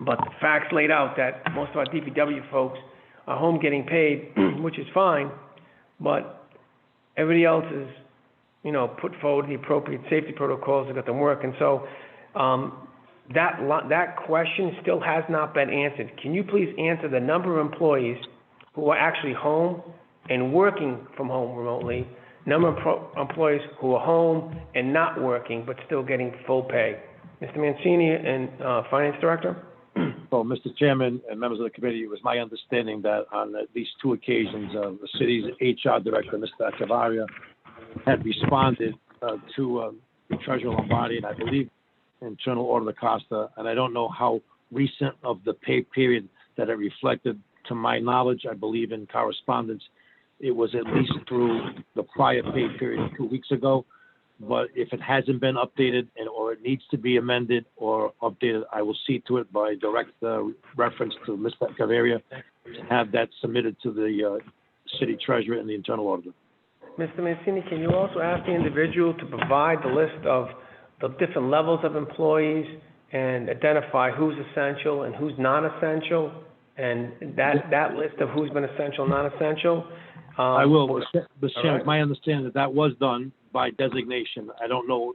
but the facts laid out that most of our DPW folks are home getting paid, which is fine, but everybody else is, put forward the appropriate safety protocols to get them work. And so that question still has not been answered. Can you please answer the number of employees who are actually home and working from home remotely, number of employees who are home and not working but still getting full pay? Mr. Mancini and Finance Director? So, Mr. Chairman and members of the committee, it was my understanding that on at least 2 occasions, the city's HR director, Mr. Echevarria, had responded to Treasurer Lombardi, and I believe Internal Auditor Costa, and I don't know how recent of the pay period that it reflected. To my knowledge, I believe in correspondence, it was at least through the prior pay period 2 weeks ago. But if it hasn't been updated or it needs to be amended or updated, I will see to it by direct reference to Mr. Echevarria to have that submitted to the city treasurer and the internal auditor. Mr. Mancini, can you also ask the individual to provide the list of the different levels of employees and identify who's essential and who's non-essential, and that list of who's been essential, non-essential? I will. Mr. Chairman, right. my understanding that was done by designation. I don't know,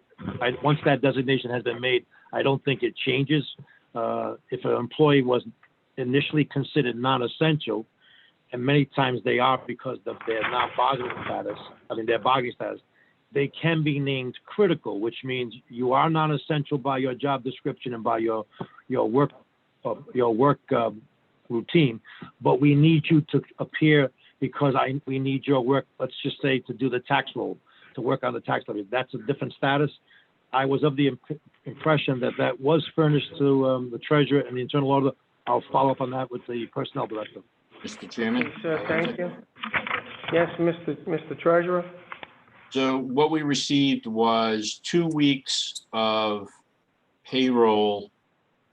once that designation has been made, I don't think it changes. If an employee was initially considered non-essential, and many times they are because of their their bargaining status, they can be named critical, which means you are non-essential by your job description and by your work routine, but we need you to appear because we need your work, let's just say, to do the tax roll, to work on the tax levy. That's a different status. I was of the impression that was furnished to the treasurer and the internal auditor. I'll follow up on that with the personnel director. Mr. Chairman? Sir, thank you. Yes, Mr. Treasurer? So what we received was 2 weeks of payroll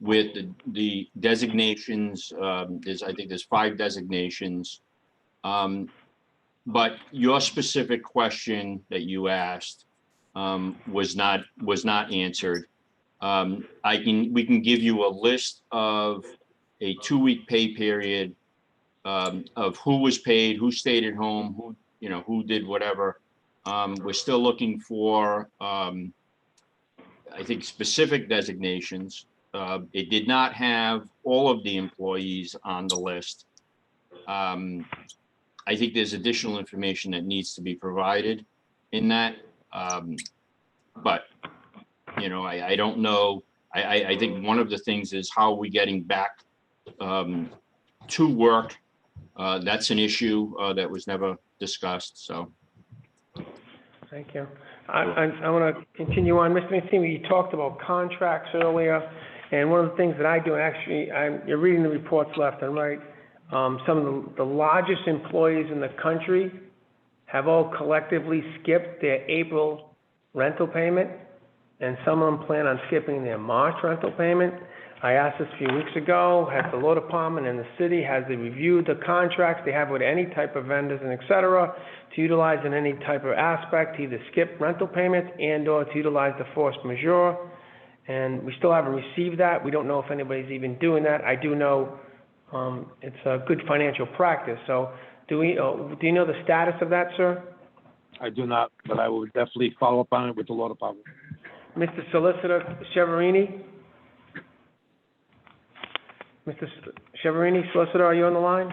with the designations. I think there's 5 designations. But your specific question that you asked was not answered. We can give you a list of a 2-week pay period of who was paid, who stayed at home, who did whatever. We're still looking for, I think, specific designations. It did not have all of the employees on the list. I think there's additional information that needs to be provided in that. But, I don't know. I think one of the things is how are we getting back to work? That's an issue that was never discussed, so. Thank you. I want to continue on. Mr. Mancini, you talked about contracts earlier, and one of the things that I do, actually, you're reading the reports left and right. Some of the largest employees in the country have all collectively skipped their April rental payment, and some of them plan on skipping their March rental payment. I asked this a few weeks ago, has the law department and the city, has they reviewed the contracts they have with any type of vendors and et cetera, to utilize in any type of aspect, to either skip rental payments and or to utilize the force majeure? And we still haven't received that. We don't know if anybody's even doing that. I do know it's a good financial practice. So do you know the status of that, sir? I do not, but I will definitely follow up on it with the law department. Mr. Solicitor Cheverini? Mr. Cheverini, Solicitor, are you on the line?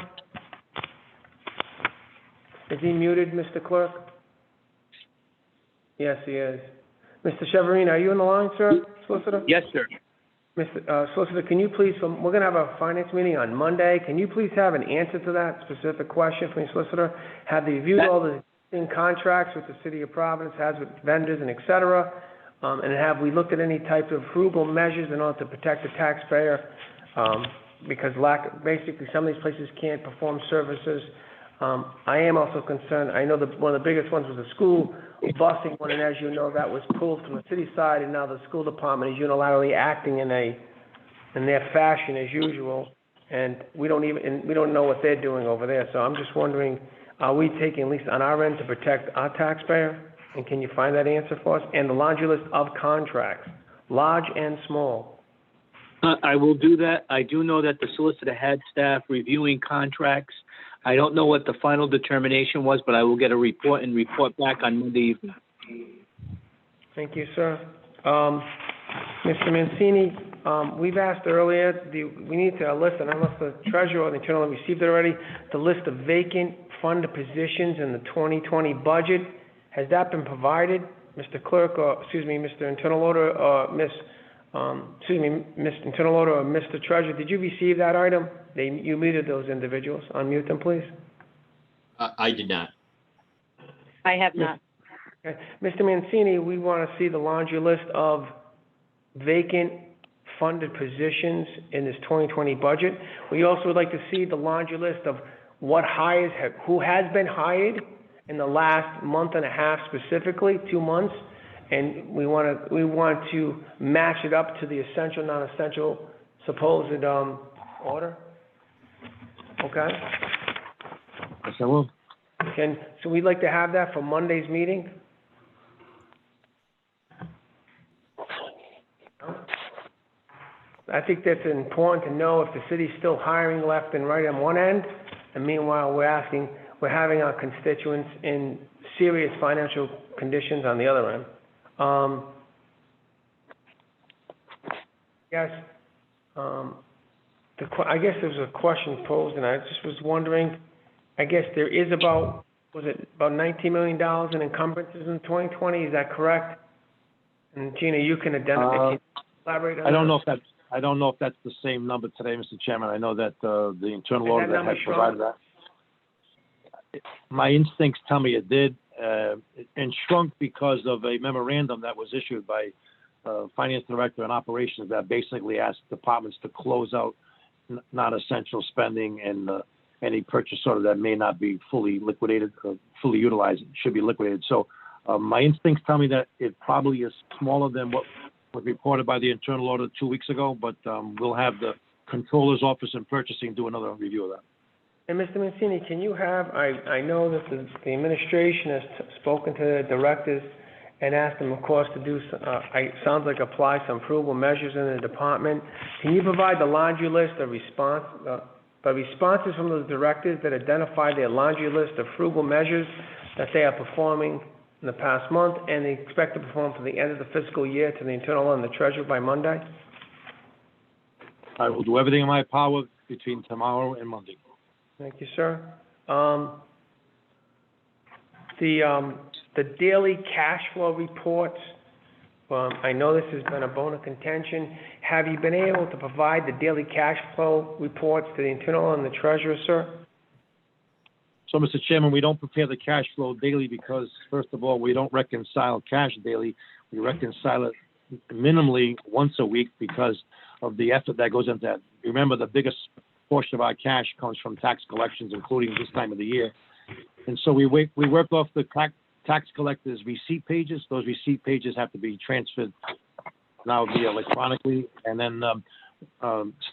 Is he muted, Mr. Clerk? Yes, he is. Mr. Cheverini, are you on the line, sir, Solicitor? Yes, sir. Mr. Solicitor, can you please, we're going to have a finance meeting on Monday. Can you please have an answer to that specific question from your solicitor? Have they reviewed all the existing contracts with the City of Providence, has with vendors and et cetera? And have we looked at any type of frugal measures in order to protect the taxpayer? Because basically some of these places can't perform services. I am also concerned, I know one of the biggest ones was the school busing one, and as you know, that was pulled from the city side, and now the school department is unilaterally acting in their fashion as usual, and we don't know what they're doing over there. So I'm just wondering, are we taking, at least on our end, to protect our taxpayer? And can you find that answer for us? And the laundry list of contracts, large and small. I will do that. I do know that the solicitor had staff reviewing contracts. I don't know what the final determination was, but I will get a report and report back on Monday evening. Thank you, sir. Mr. Mancini, we've asked earlier, we need to list, and unless the treasurer or the internal received it already, the list of vacant fund positions in the 2020 budget. Has that been provided, Mr. Clerk, or, excuse me, Mr. Internal Auditor, or Ms. excuse me, Mr. Internal Order or Mr. Treasurer, did you receive that item? You muted those individuals. Unmute them, please. I did not. I have not. Okay. Mr. Mancini, we want to see the laundry list of vacant funded positions in this 2020 budget. We also would like to see the laundry list of what hires who has been hired in the last month and a half, specifically 2 months, and we want to match it up to the essential, non-essential supposed order. Okay. Yes, I will. So we'd like to have that for Monday's meeting. I think that's important to know if the city's still hiring left and right on one end, and meanwhile, we're having our constituents in serious financial conditions on the other end. Yes, I guess there was a question posed, and I just was wondering, I guess there is about $19 million in encumbrances in 2020, is that correct? And Gina, you can identify, elaborate on that? I don't know if that's the same number today, Mr. Chairman. I know that the internal order that had provided that. My instincts tell me it did, and shrunk because of a memorandum that was issued by Finance Director and Operations that basically asked departments to close out non-essential spending and any purchase order that may not be fully liquidated or fully utilized should be liquidated. So my instincts tell me that it probably is smaller than what was reported by the internal order 2 weeks ago, but we'll have the Controller's Office and Purchasing do another review of that. And Mr. Mancini, can you have, I know that the administration has spoken to the directors and asked them, of course, to do, sounds like apply some frugal measures in the department. Can you provide the laundry list of responses from those directors that identify their laundry list of frugal measures that they are performing in the past month and they expect to perform for the end of the fiscal year to the internal and the treasurer by Monday? I will do everything in my power between tomorrow and Monday. Thank you, sir. The daily cash flow reports, I know this has been a bone of contention. Have you been able to provide the daily cash flow reports to the internal and the treasurer, sir? So, Mr. Chairman, we don't prepare the cash flow daily because, first of all, we don't reconcile cash daily. We reconcile it minimally once a week because of the effort that goes into that. Remember, the biggest portion of our cash comes from tax collections, including this time of the year. And so we work off the tax collectors' receipt pages. Those receipt pages have to be transferred now via electronically, and then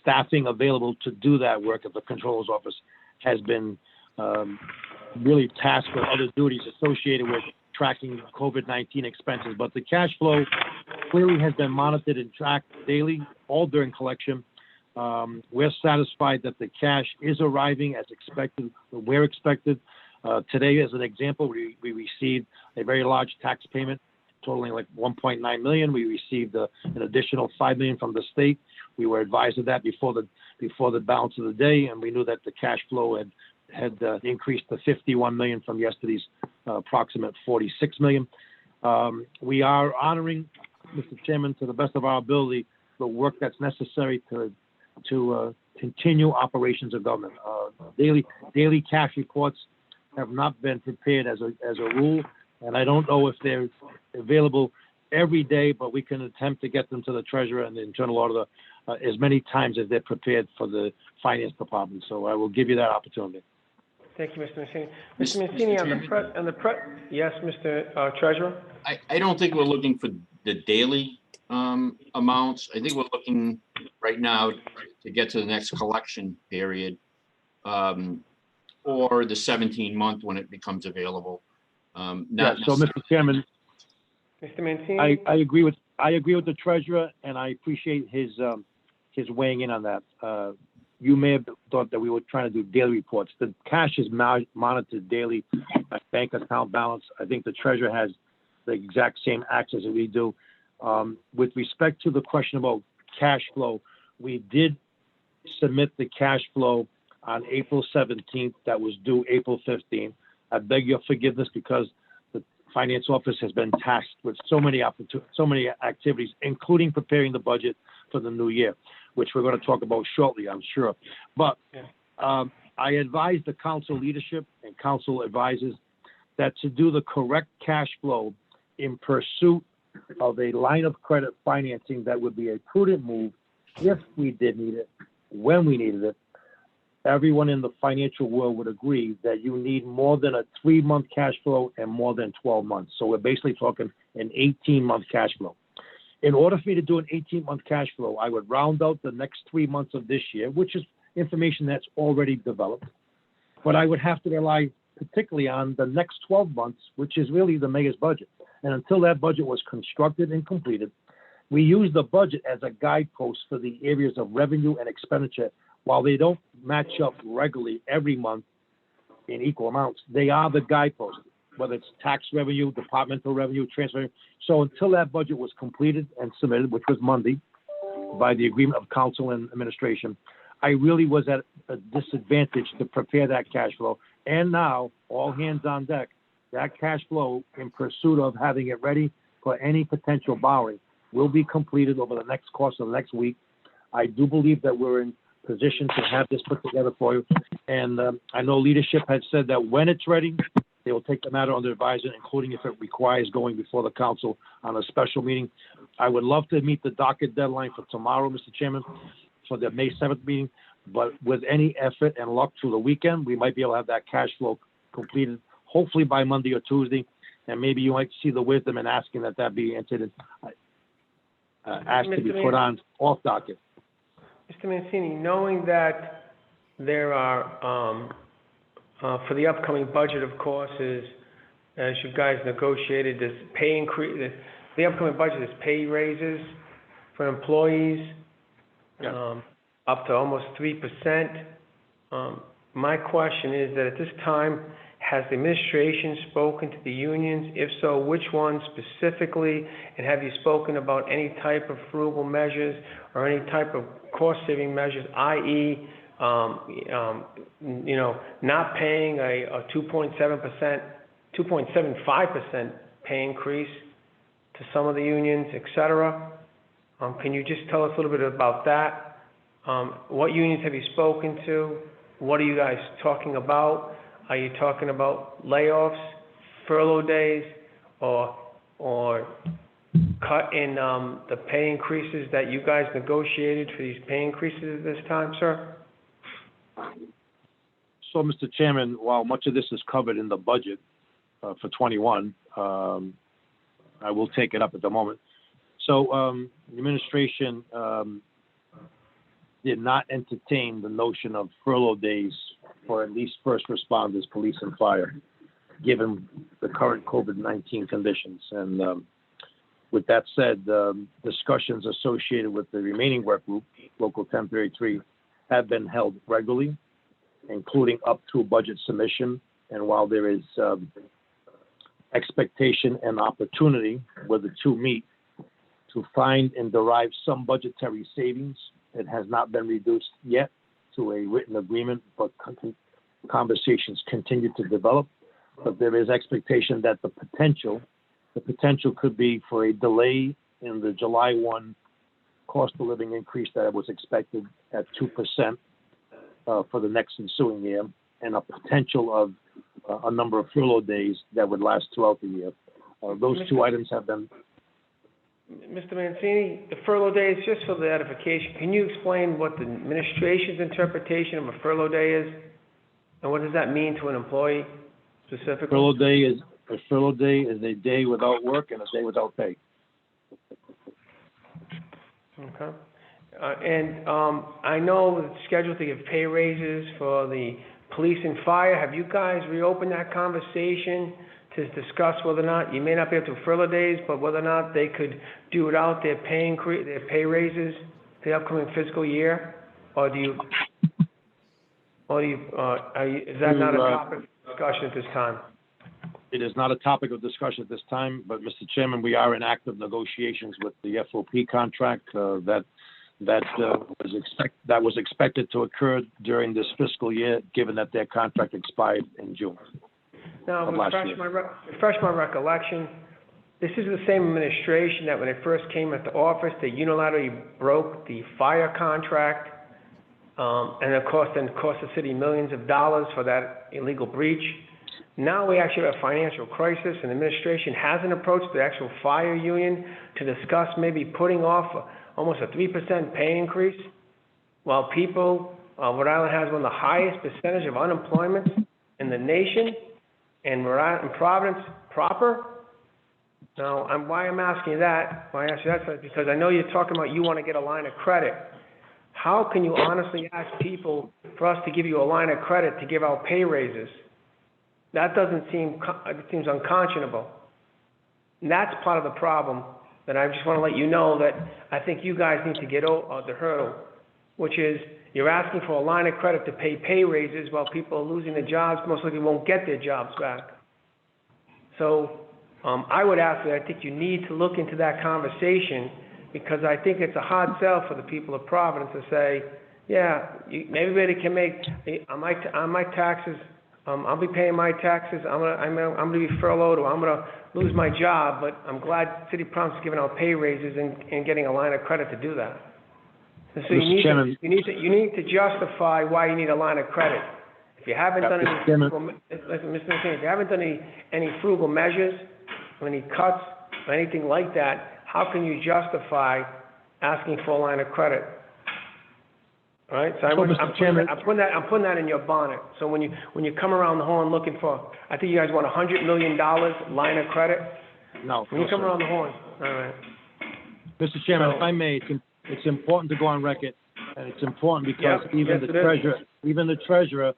staffing available to do that work at the Controller's Office has been really tasked with other duties associated with tracking COVID-19 expenses. But the cash flow clearly has been monitored and tracked daily, all during collection. We're satisfied that the cash is arriving as expected, where expected. Today, as an example, we received a very large tax payment totaling like $1.9 million. We received an additional $5 million from the state. We were advised of that before the balance of the day, and we knew that the cash flow had increased to $51 million from yesterday's approximate $46 million. We are honoring, Mr. Chairman, to the best of our ability, the work that's necessary to continue operations of government. Daily cash reports have not been prepared as a rule, and I don't know if they're available every day, but we can attempt to get them to the treasurer and the internal auditor as many times as they're prepared for the finance department. So I will give you that opportunity. Thank you, Mr. Mancini. Mr. Mancini, yes, Mr. Treasurer? I don't think we're looking for the daily amounts. I think we're looking right now to get to the next collection period, or the 17-month when it becomes available. So, Mr. Chairman, Mr. Mancini? I agree with the treasurer, and I appreciate his weighing in on that. You may have thought that we were trying to do daily reports. The cash is monitored daily by bank account balance. I think the treasurer has the exact same access that we do. With respect to the question about cash flow, we did submit the cash flow on April 17th that was due April 15th. I beg your forgiveness because the finance office has been tasked with so many activities, including preparing the budget for the new year, which we're going to talk about shortly, I'm sure. But I advise the council leadership and council advisors that to do the correct cash flow in pursuit of a line of credit financing that would be a prudent move if we did need it, when we needed it. Everyone in the financial world would agree that you need more than a 3-month cash flow and more than 12 months. So we're basically talking an 18-month cash flow. In order for me to do an 18-month cash flow, I would round out the next 3 months of this year, which is information that's already developed. But I would have to rely particularly on the next 12 months, which is really the mayor's budget. And until that budget was constructed and completed, we use the budget as a guidepost for the areas of revenue and expenditure. While they don't match up regularly every month in equal amounts, they are the guideposts, whether it's tax revenue, departmental revenue, transfer revenue. So until that budget was completed and submitted, which was Monday, by the agreement of council and administration, I really was at a disadvantage to prepare that cash flow. And now, all hands on deck, that cash flow in pursuit of having it ready for any potential borrowing will be completed over the next course of the next week. I do believe that we're in position to have this put together for you. And I know leadership has said that when it's ready, they will take the matter under advisement, including if it requires going before the council on a special meeting. I would love to meet the docket deadline for tomorrow, Mr. Chairman, for the May 7th meeting. But with any effort and luck through the weekend, we might be able to have that cash flow completed, hopefully by Monday or Tuesday. And maybe you might see the wisdom in asking that be entered, asked to be put on off docket. Mr. Mancini, knowing that there are, for the upcoming budget, of course, is, as you guys negotiated, this pay increase, the upcoming budget is pay raises for employees, up to almost 3%. My question is that at this time, has the administration spoken to the unions? If so, which ones specifically? And have you spoken about any type of frugal measures or any type of cost-saving measures, i.e., not paying a 2.7%, 2.75% pay increase to some of the unions, et cetera? Can you just tell us a little bit about that? What unions have you spoken to? What are you guys talking about? Are you talking about layoffs, furlough days, or cut in the pay increases that you guys negotiated for these pay increases at this time, sir? So, Mr. Chairman, while much of this is covered in the budget for 21, I will take it up at the moment. So the administration did not entertain the notion of furlough days for at least first responders, police and fire, given the current COVID-19 conditions. And with that said, discussions associated with the remaining work group, Local 1033, have been held regularly, including up to budget submission. And while there is expectation and opportunity where the two meet to find and derive some budgetary savings, it has not been reduced yet to a written agreement, but conversations continue to develop. But there is expectation that the potential could be for a delay in the July 1 cost of living increase that was expected at 2% for the next ensuing year, and a potential of a number of furlough days that would last throughout the year. Those two items have been. Mr. Mancini, the furlough days, just for the edification, can you explain what the administration's interpretation of a furlough day is? And what does that mean to an employee specifically? Furlough day is a day without work and a day without pay. Okay. And I know it's scheduled to give pay raises for the police and fire. Have you guys reopened that conversation to discuss whether or not, you may not be able to furlough days, but whether or not they could do without their pay raises the upcoming fiscal year? Or is that not a topic of discussion at this time? It is not a topic of discussion at this time, but Mr. Chairman, we are in active negotiations with the FOP contract that was expected to occur during this fiscal year, given that their contract expired in June. Now, of last refresh my recollection, this is the same administration that when it first came into office, they unilaterally broke the fire contract, and it cost the city millions of dollars for that illegal breach. Now we actually have a financial crisis, and the administration hasn't approached the actual fire union to discuss maybe putting off almost a 3% pay increase, while people, Rhode Island has one of the highest percentage of unemployment in the nation, and Providence proper. Now, why I'm asking you that, why I ask you that, is because I know you're talking about you want to get a line of credit. How can you honestly ask people for us to give you a line of credit to give out pay raises? That doesn't seem, it seems unconscionable. And that's part of the problem, that I just want to let you know that I think you guys need to get over the hurdle, which is you're asking for a line of credit to pay raises while people are losing their jobs, most likely won't get their jobs back. So I would ask that I think you need to look into that conversation, because I think it's a hard sell for the people of Providence to say, yeah, everybody can make, on my taxes, I'll be paying my taxes, I'm gonna be furloughed, or I'm gonna lose my job, but I'm glad City of Providence is giving out pay raises and getting a line of credit to do that. And so you need to justify why you need a line of credit. If you haven't done if you haven't done any frugal measures, or any cuts, or anything like that, how can you justify asking for a line of credit? All right, so I'm putting that in your bonnet. So when you come around the horn looking for, I think you guys want $100 million line of credit. No. When you come around the horn, all right. Mr. Chairman, if I may, it's important to go on record, and it's important because even the treasurer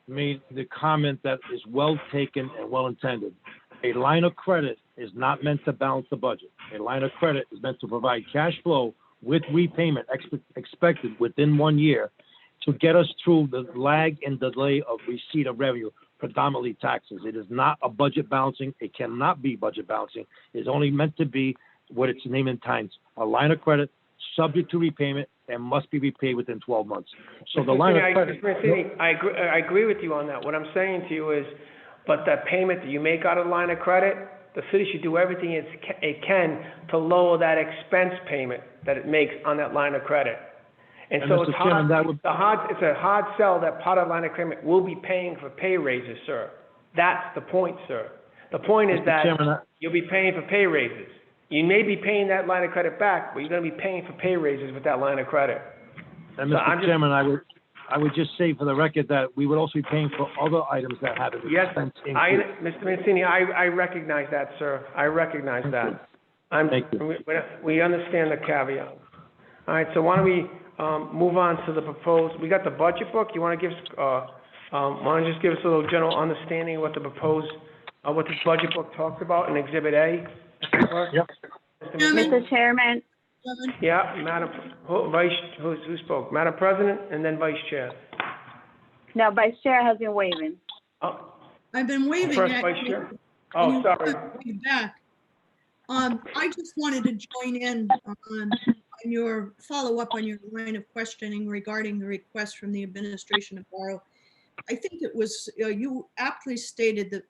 made the comment that is well taken and well intended. A line of credit is not meant to balance the budget. A line of credit is meant to provide cash flow with repayment expected within 1 year to get us through the lag and delay of receipt of revenue, predominantly taxes. It is not a budget balancing. It cannot be budget balancing. It's only meant to be what its name entities, a line of credit subject to repayment and must be repaid within 12 months. So the line of credit. I agree with you on that. What I'm saying to you is, but that payment that you make out of the line of credit, the city should do everything it can to lower that expense payment that it makes on that line of credit. And so it's a hard sell that part of the line of credit will be paying for pay raises, sir. That's the point, sir. The point is that you'll be paying for pay raises. You may be paying that line of credit back, but you're going to be paying for pay raises with that line of credit. And Mr. Chairman, I would just say for the record that we would also be paying for other items that have an expense increase. Mr. Mancini, I recognize that, sir. I recognize that. Thank you. We understand the caveat. All right, so why don't we move on to the proposed, we got the budget book. You want to give just give us a little general understanding of what the proposed, what this budget book talks about in Exhibit A? Yep. Mr. Chairman. Yeah, who spoke? Madam President, and then Vice Chair. No, Vice Chair has been waving. Oh, I've been waving. first Vice Chair. Oh, sorry. Back. I just wanted to join in on your follow-up on your line of questioning regarding the request from the administration to borrow. I think it was, you aptly stated that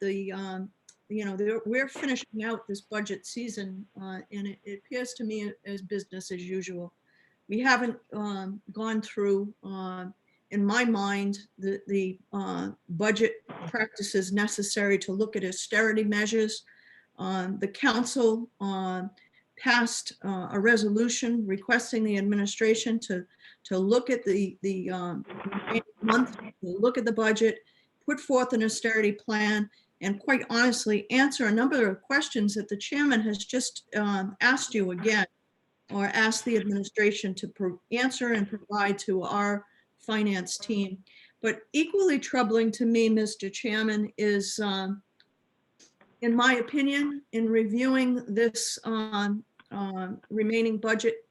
we're finishing out this budget season, and it appears to me as business as usual. We haven't gone through, in my mind, the budget practices necessary to look at austerity measures. The council passed a resolution requesting the administration to look at the month, look at the budget, put forth an austerity plan, and quite honestly, answer a number of questions that the chairman has just asked you again, or asked the administration to answer and provide to our finance team. But equally troubling to me, Mr. Chairman, is, in my opinion, in reviewing this remaining budget,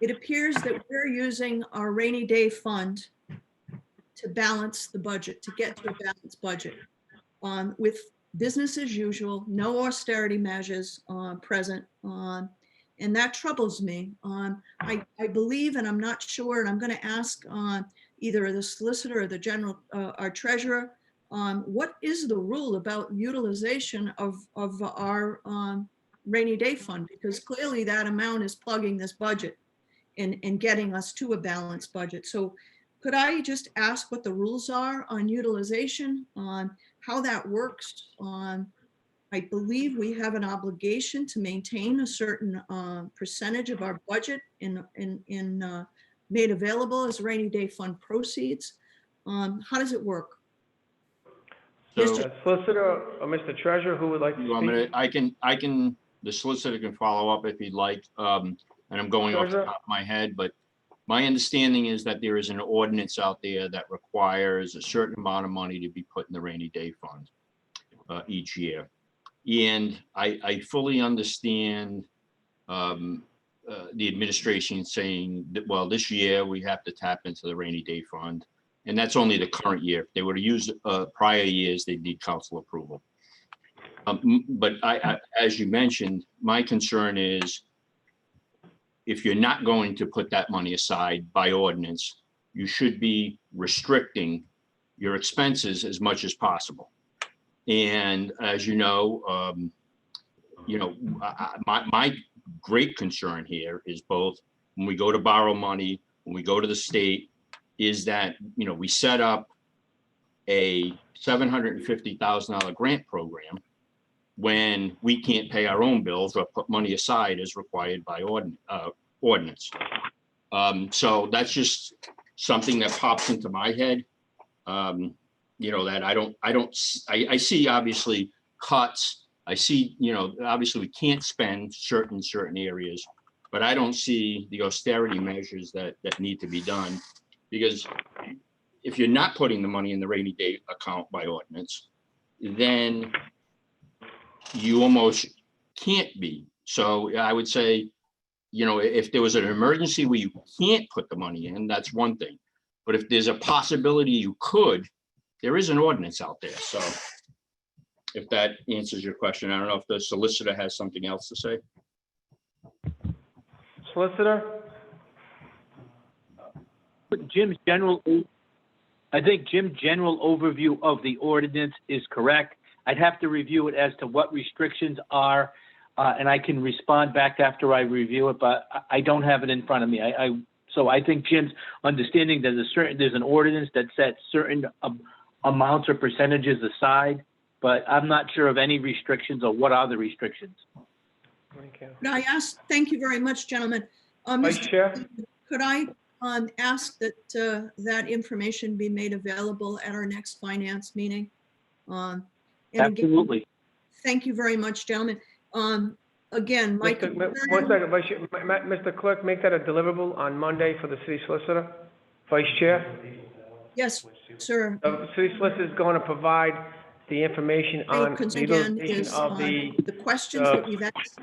it appears that we're using our rainy day fund to balance the budget, to get to a balanced budget, with business as usual, no austerity measures present, and that troubles me. I believe, and I'm not sure, and I'm going to ask either the solicitor or the general, our treasurer, what is the rule about utilization of our rainy day fund? Because clearly that amount is plugging this budget and getting us to a balanced budget. So could I just ask what the rules are on utilization, on how that works? I believe we have an obligation to maintain a certain percentage of our budget made available as rainy day fund proceeds. How does it work? So Solicitor or Mr. Treasurer, who would like to you want me speak? to, the solicitor can follow up if he'd like. And I'm going off the Treasurer? top of my head, but my understanding is that there is an ordinance out there that requires a certain amount of money to be put in the rainy day fund each year. And I fully understand the administration saying that, well, this year we have to tap into the rainy day fund. And that's only the current year. If they were to use prior years, they'd need council approval. But as you mentioned, my concern is if you're not going to put that money aside by ordinance, you should be restricting your expenses as much as possible. And as you know, my great concern here is both when we go to borrow money, when we go to the state, is that, we set up a $750,000 grant program when we can't pay our own bills or put money aside as required by ordinance. So that's just something that pops into my head. That I see obviously cuts. I see, obviously we can't spend certain areas, but I don't see the austerity measures that need to be done. Because if you're not putting the money in the rainy day account by ordinance, then you almost can't be. So I would say, if there was an emergency where you can't put the money in, that's one thing. But if there's a possibility you could, there is an ordinance out there. So if that answers your question, I don't know if the solicitor has something else to say. Solicitor? Jim's general overview of the ordinance is correct. I'd have to review it as to what restrictions are, and I can respond back after I review it, but I don't have it in front of me. So I think Jim's understanding there's an ordinance that sets certain amounts or percentages aside, but I'm not sure of any restrictions or what are the restrictions. Thank you very much, gentlemen. Vice Chair? Could I ask that that information be made available at our next finance meeting? And Absolutely. Again, thank you very much, gentlemen. Again, my One second, Vice Chair. Mr. Clerk, make that a deliverable on Monday for the city solicitor. Vice Chair? Yes, sir. The city solicitor is going to provide the information on the Again, utilization is of the questions that we've asked.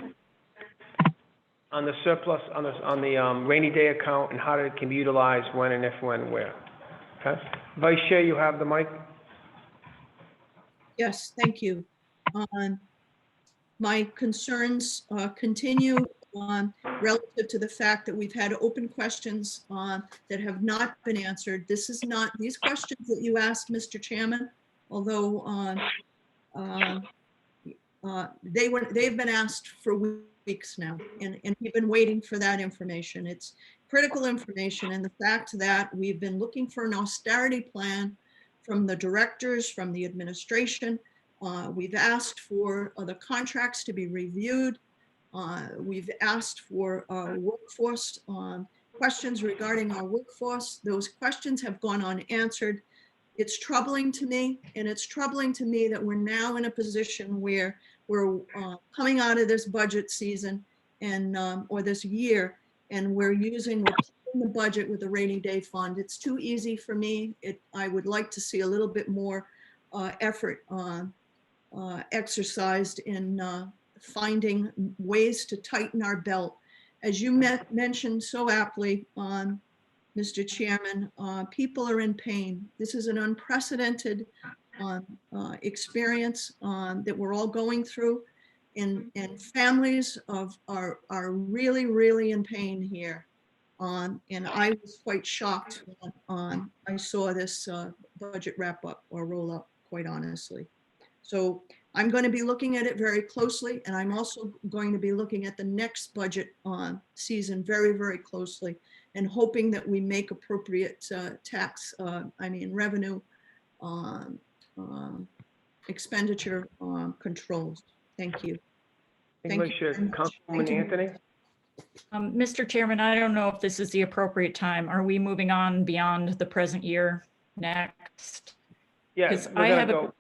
on the surplus, on the rainy day account and how it can be utilized when and if, when, where. Okay? Vice Chair, you have the mic. Yes, thank you. My concerns continue relative to the fact that we've had open questions that have not been answered. These questions that you asked, Mr. Chairman, although they've been asked for weeks now, and we've been waiting for that information. It's critical information, and the fact that we've been looking for an austerity plan from the directors, from the administration. We've asked for the contracts to be reviewed. We've asked for workforce questions regarding our workforce. Those questions have gone unanswered. It's troubling to me, and it's troubling to me that we're now in a position where we're coming out of this budget season and or this year, and we're playing the budget with the rainy day fund. It's too easy for me. I would like to see a little bit more effort exercised in finding ways to tighten our belt. As you mentioned so aptly, Mr. Chairman, people are in pain. This is an unprecedented experience that we're all going through, and families are really, really in pain here. And I was quite shocked when I saw this budget wrap up or roll up. quite honestly. So I'm going to be looking at it very closely, and I'm also going to be looking at the next budget season very, very closely, and hoping that we make appropriate revenue expenditure controls. Thank you. English, you very much. Councilwoman Thank you. Anthony? Mr. Chairman, I don't know if this is the appropriate time. Are we moving on beyond the present year next? Yes, 'Cause we're I gonna have a-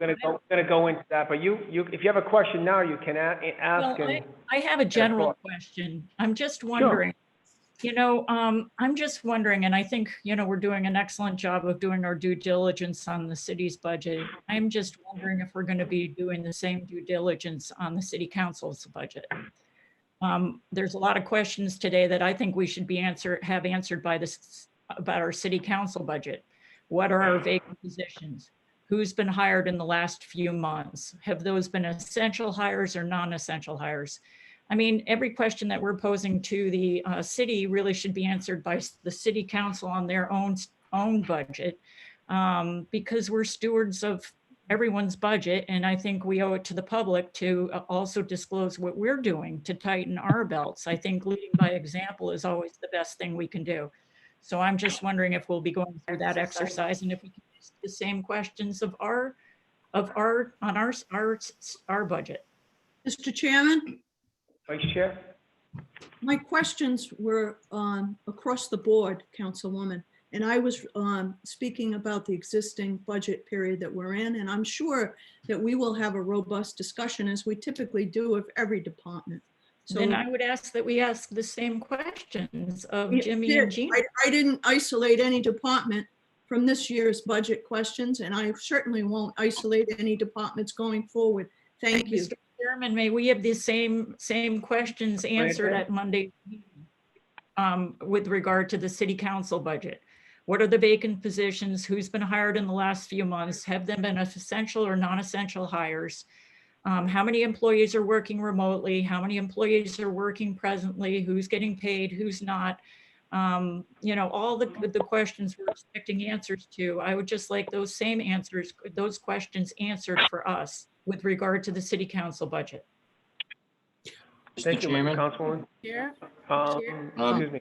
gonna go into that, but you, if you have a question now, you can ask Well, and. I have a general thought. question. I'm just wondering, I'm just wondering, and I think, we're doing an excellent job of doing our due diligence on the city's budget. I'm just wondering if we're going to be doing the same due diligence on the city council's budget. There's a lot of questions today that I think we should have answered about our city council budget. What are our vacant positions? Who's been hired in the last few months? Have those been essential hires or non-essential hires? I mean, every question that we're posing to the city really should be answered by the city council on their own budget, because we're stewards of everyone's budget. And I think we owe it to the public to also disclose what we're doing to tighten our belts. I think leading by example is always the best thing we can do. So I'm just wondering if we'll be going through that exercise and if we can ask the same questions on our budget. Mr. Chairman, Vice Chair? my questions were across the board, Councilwoman, and I was speaking about the existing budget period that we're in, and I'm sure that we will have a robust discussion, as we typically do of every department. So Then I would ask that we ask the same questions of it Jimmy did. and Jean. I didn't isolate any department from this year's budget questions, and I certainly won't isolate any departments going forward. Thank you. Mr. Chairman, may we have the same questions answered at Monday with regard to the city council budget? What are the vacant positions? Who's been hired in the last few months? Have them been essential or non-essential hires? How many employees are working remotely? How many employees are working presently? Who's getting paid? Who's not? All the questions we're expecting answers to. I would just like those same answers, those questions answered for us with regard to the city council budget. Thank Mr. you, Chairman, Councilwoman. Chair? Excuse me.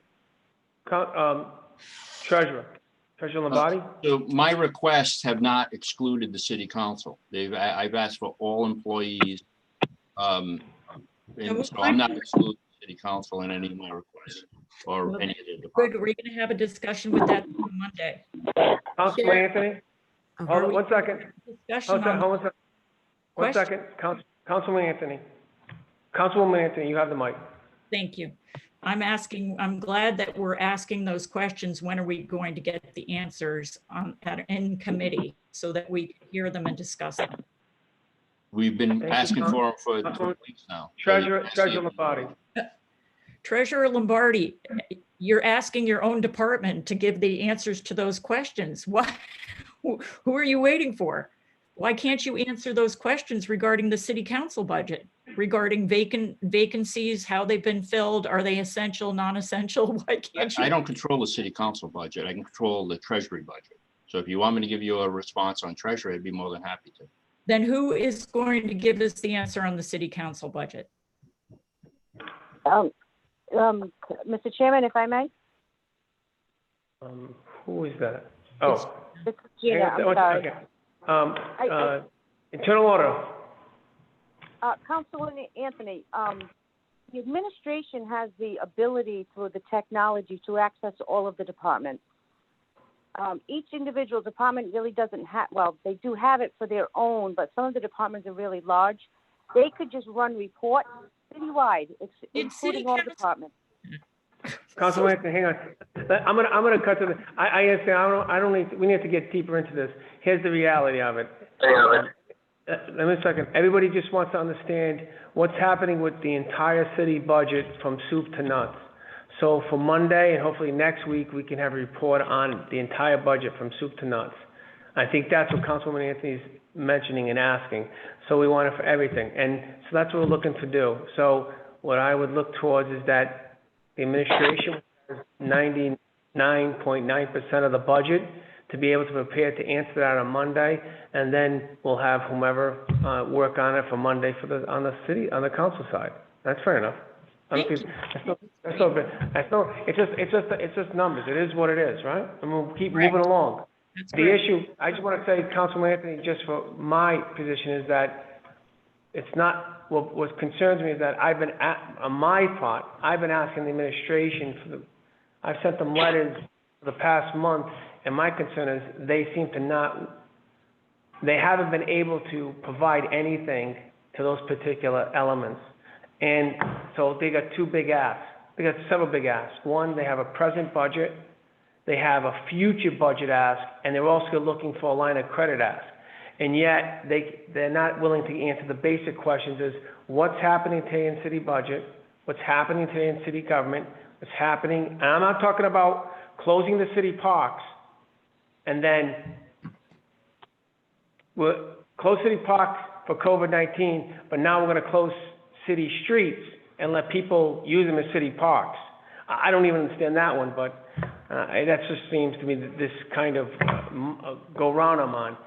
Treasurer Lombardi? so my requests have not excluded the city council. I've asked for all employees. And so I'm not excluding the city council in any of my requests or any of the Good, departments. we're going to have a discussion with that on Monday. Councilman Anthony? Hold on, 1 second. Discussion on Hold on. One Question? second. Councilman Anthony. Councilwoman Anthony, you have the mic. Thank you. I'm glad that we're asking those questions. When are we going to get the answers in committee so that we can hear them and discuss them? We've been Thank you, asking for them Councilman. for weeks now. Treasurer Lombardi. Treasurer Lombardi, you're asking your own department to give the answers to those questions. What? Who are you waiting for? Why can't you answer those questions regarding the city council budget, regarding vacancies, how they've been filled? Are they essential, non-essential? Why can't you? I don't control the city council budget. I can control the treasury budget. So if you want me to give you a response on treasury, I'd be more than happy to. Then who is going to give us the answer on the city council budget? Mr. Chairman, if I may? Who is that? Oh. This is Gina, I'm One sorry. second. Internal order. Councilwoman Anthony, the administration has the ability through the technology to access all of the departments. Each individual department really doesn't have, well, they do have it for their own, but some of the departments are really large. They could just run reports citywide, including all departments. Councilman Anthony, hang on. I'm gonna cut to the, I understand, we need to get deeper into this. Here's the reality of it. Let me a second. Everybody just wants to understand what's happening with the entire city budget from soup to nuts. So for Monday and hopefully next week, we can have a report on the entire budget from soup to nuts. I think that's what Councilwoman Anthony's mentioning and asking. So we want it for everything. And so that's what we're looking to do. So what I would look towards is that the administration has 99.9% of the budget. to be able to prepare to answer that on Monday, and then we'll have whomever, work on it for Monday on the council side. That's fair enough. I don't think, it's just numbers. It is what it is, right? And we'll keep moving along. That's The great. issue, I just want to say, Councilman Anthony, just for my position, is that it's not, what concerns me is that on my part, I've been asking the administration I've sent them letters for the past month, and my concern is they haven't been able to provide anything to those particular elements. And so they got two big asks. They got several big asks. One, they have a present budget, they have a future budget ask, and they're also looking for a line of credit ask. And yet, they're not willing to answer the basic questions is, what's happening today in city budget? What's happening today in city government? What's happening? And I'm not talking about closing the city parks, and then we'll close city parks for COVID-19, but now we're going to close city streets and let people use them as city parks. I don't even understand that one, but that just seems to me that this kind of go round I'm on.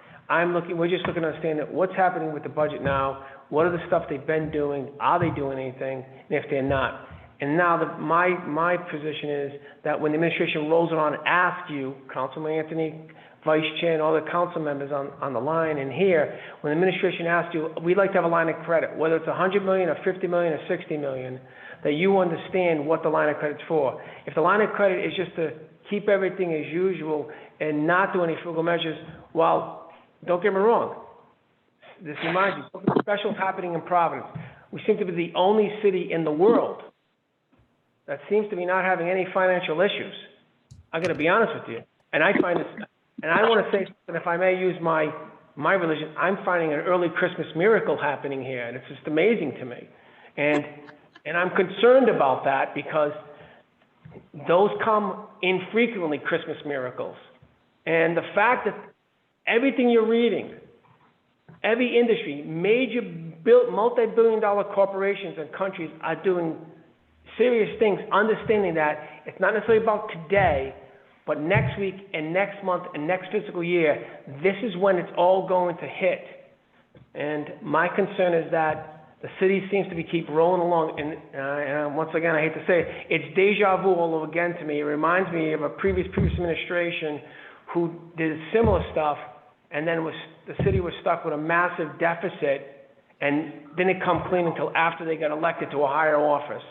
We're just looking to understand that what's happening with the budget now, what are the stuff they've been doing, are they doing anything, and if they're not. And now my position is that when the administration rolls around and asks you, Councilman Anthony, Vice Chair, and all the council members on the line and here, when the administration asks you, we'd like to have a line of credit, whether it's $100 million or $50 million or $60 million, that you understand what the line of credit's for. If the line of credit is just to keep everything as usual and not do any frugal measures, well, don't get me wrong. This reminds me, something special is happening in Providence. We seem to be the only city in the world that seems to be not having any financial issues. I'm going to be honest with you. And I find this, and I want to say, and if I may use my religion, I'm finding an early Christmas miracle happening here, and it's just amazing to me. And I'm concerned about that because those come infrequently, Christmas miracles. And the fact that everything you're reading, every industry, major multi-billion-dollar corporations and countries are doing serious things, understanding that it's not necessarily about today, but next week and next month and next fiscal year, this is when it's all going to hit. And my concern is that the city seems to be keep rolling along, and once again, I hate to say it, it's deja vu all over again to me. It reminds me of a previous administration who did similar stuff, and then the city was stuck with a massive deficit, and didn't come clean until after they got elected to a higher office.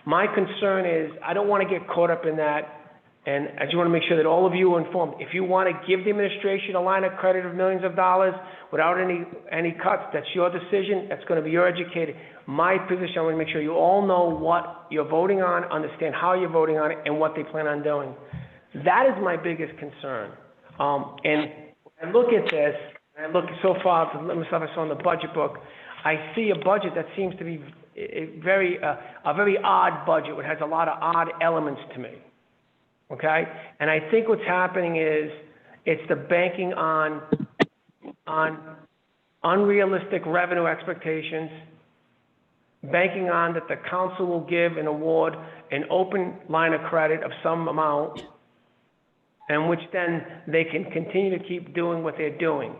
My concern is, I don't want to get caught up in that, and I just want to make sure that all of you are informed. If you want to give the administration a line of credit of millions of dollars without any cuts, that's your decision. That's going to be your educated. My position, I want to make sure you all know what you're voting on, understand how you're voting on it, and what they plan on doing. That is my biggest concern. And I look at this, and I look so far, let me stuff I saw in the budget book, I see a budget that seems to be a very odd budget, which has a lot of odd elements to me. Okay? And I think what's happening is it's the banking on unrealistic revenue expectations, banking on that the council will give an award, an open line of credit of some amount, and which then they can continue to keep doing what they're doing.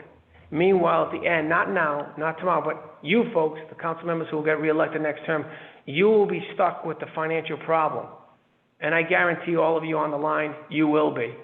Meanwhile, at the end, not now, not tomorrow, but you folks, the council members who will get reelected next term, you will be stuck with the financial problem. And I guarantee all of you on the line, you will be.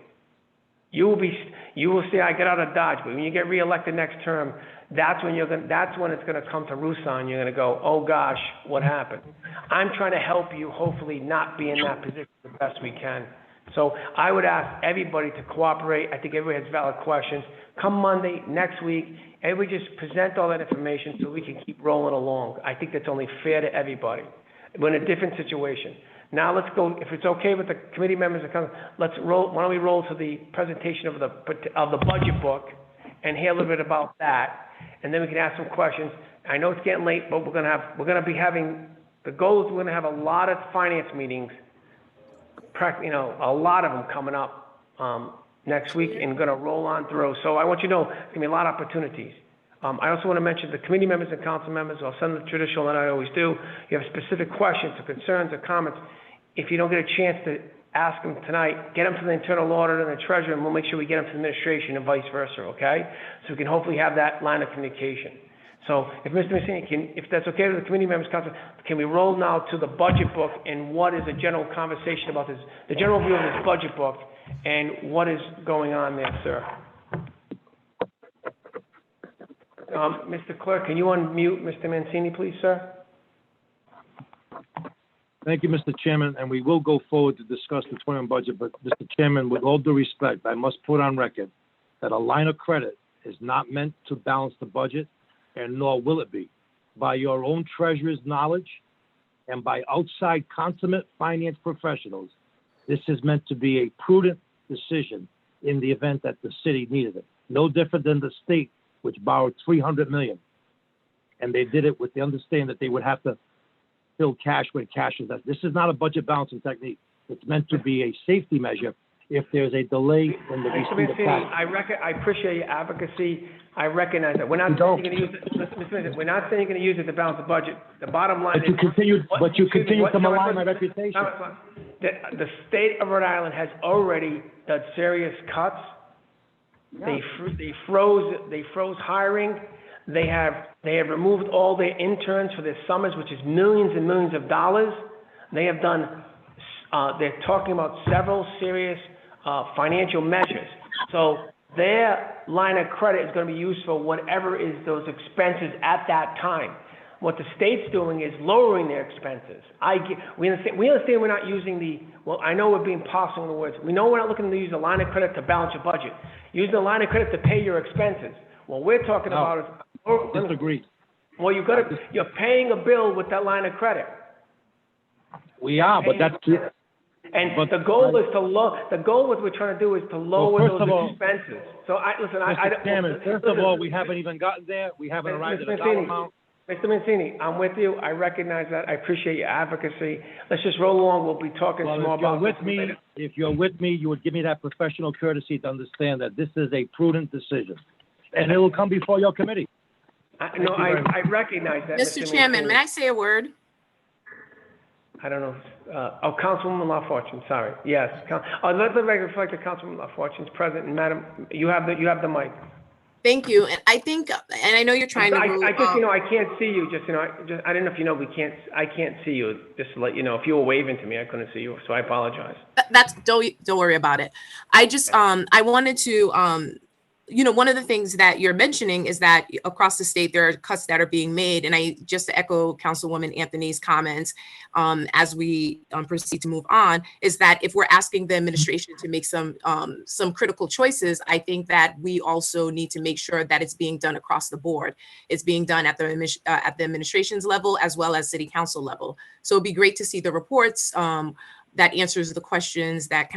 You will say, I get out of Dodge, but when you get reelected next term, that's when it's going to come to roost on you. You're going to go, oh gosh, what happened? I'm trying to help you, hopefully not be in that position the best we can. So I would ask everybody to cooperate. I think everybody has valid questions. Come Monday, next week, everybody just present all that information so we can keep rolling along. I think that's only fair to everybody. We're in a different situation. Now let's go, if it's okay with the committee members to come, let's roll, why don't we roll to the presentation of the budget book and hear a little bit about that, and then we can ask some questions. I know it's getting late, but we're gonna be having, the goal is we're gonna have a lot of finance meetings, a lot of them coming up next week and gonna roll on through. So I want you to know, there's gonna be a lot of opportunities. I also want to mention the committee members and council members. I'll send the traditional that I always do. You have specific questions or concerns or comments. If you don't get a chance to ask them tonight, get them to the internal auditor and the treasurer, and we'll make sure we get them to the administration and vice versa, okay? So we can hopefully have that line of communication. So if Mr. Messini if that's okay with the committee members, council, can we roll now to the budget book and what is a general conversation about this, the general view of this budget book and what is going on there, sir? Mr. Clerk, can you unmute Mr. Mancini, please, sir? Thank you, Mr. Chairman, and we will go forward to discuss the 21 budget, but Mr. Chairman, with all due respect, I must put on record that a line of credit is not meant to balance the budget, and nor will it be. By your own treasurer's knowledge and by outside consummate finance professionals, this is meant to be a prudent decision in the event that the city needed it. No different than the state, which borrowed $300 million. And they did it with the understanding that they would have to fill cash when cash is that. This is not a budget balancing technique. It's meant to be a safety measure if there's a delay in the receipt of cash. I appreciate your advocacy. I recognize that. We're not saying you're going to use it. Listen, Mr. Mancini, we're not saying you're going to use it to balance the budget. The bottom line is. But you continue to malign my reputation. The state of Rhode Island has already done serious cuts. They froze hiring. They have removed all their interns for their summers, which is millions and millions of dollars. They have done. They're talking about several serious financial measures. So their line of credit is going to be used for whatever is those expenses at that time. What the state's doing is lowering their expenses. We understand we're not using I know we're being parsing the words. We know we're not looking to use a line of credit to balance your budget. Use the line of credit to pay your expenses. What we're talking about is. Disagree. Well, you're paying a bill with that line of credit. We are, but that's. And the goal is the goal what we're trying to do is to lower those expenses. So Mr. Chairman, first of all, we haven't even gotten there. We haven't arrived at a dollar amount. Mr. Mancini, I'm with you. I recognize that. I appreciate your advocacy. Let's just roll along. We'll be talking some more about this later. If you're with me, you would give me that professional courtesy to understand that this is a prudent decision. And it will come before your committee. I recognize that. Mr. Chairman, may I say a word? I don't know. Councilwoman LaFortune, sorry. Yes. Let the record reflect that Councilwoman LaFortune is present. And Madam, you have the mic. Thank you. And I think, and I know you're trying to. I can't see you. I don't know if you know, I can't see you. Just to let you know, if you were waving to me, I couldn't see you. So I apologize. Don't worry about it. I just, I wanted to, one of the things that you're mentioning is that across the state, there are cuts that are being made. And I just to echo Councilwoman Anthony's comments as we proceed to move on, is that if we're asking the administration to make some critical choices, I think that we also need to make sure that it's being done across the board. It's being done at the administration's level as well as city council level. So it'd be great to see the reports that answers the questions that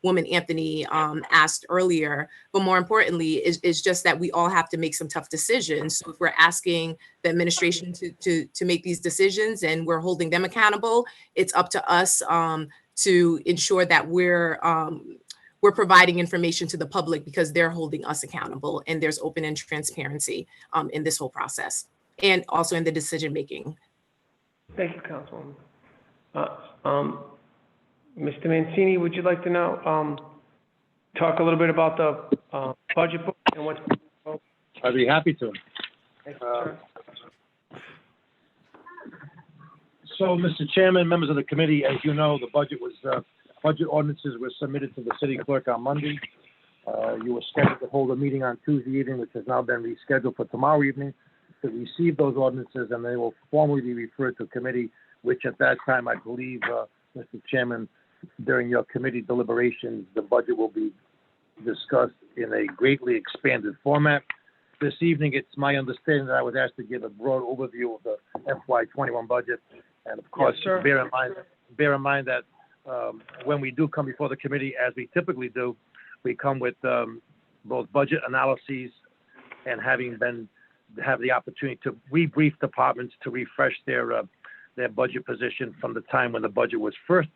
Woman Anthony asked earlier, but more importantly is just that we all have to make some tough decisions. So if we're asking the administration to make these decisions and we're holding them accountable, it's up to us to ensure that we're providing information to the public because they're holding us accountable and there's open and transparency in this whole process and also in the decision making. Thank you, Councilwoman. Mr. Mancini, would you like to now talk a little bit about the budget book and what's? I'd be happy to. Thank you, sir. So, Mr. Chairman, members of the committee, as you know, the budget ordinances were submitted to the city clerk on Monday. You were scheduled to hold a meeting on Tuesday evening, which has now been rescheduled for tomorrow evening to receive those ordinances, and they will formally be referred to committee, which at that time, I believe, Mr. Chairman, during your committee deliberations, the budget will be discussed in a greatly expanded format. This evening, it's my understanding that I was asked to give a broad overview of the FY21 budget. And of course, yes, bear in mind that when we do come before the committee, as we typically do, we come with both budget analyses and have the opportunity to rebrief departments to refresh their budget position from the time when the budget was first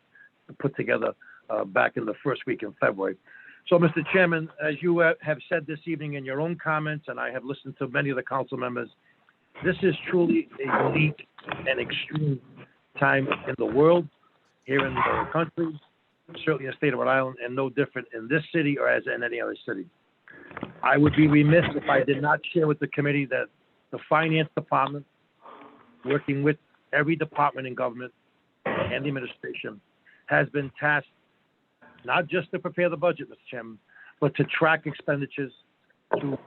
put together back in the first week in February. So, Mr. Chairman, as you have said this evening in your own comments, and I have listened to many of the council members, this is truly a unique and extreme time in the world, here in the country, certainly in the state of Rhode Island, and no different in this city or as in any other city. I would be remiss if I did not share with the committee that the finance department, working with every department in government and the administration, has been tasked not just to prepare the budget, Mr. Chairman, but to track expenditures, to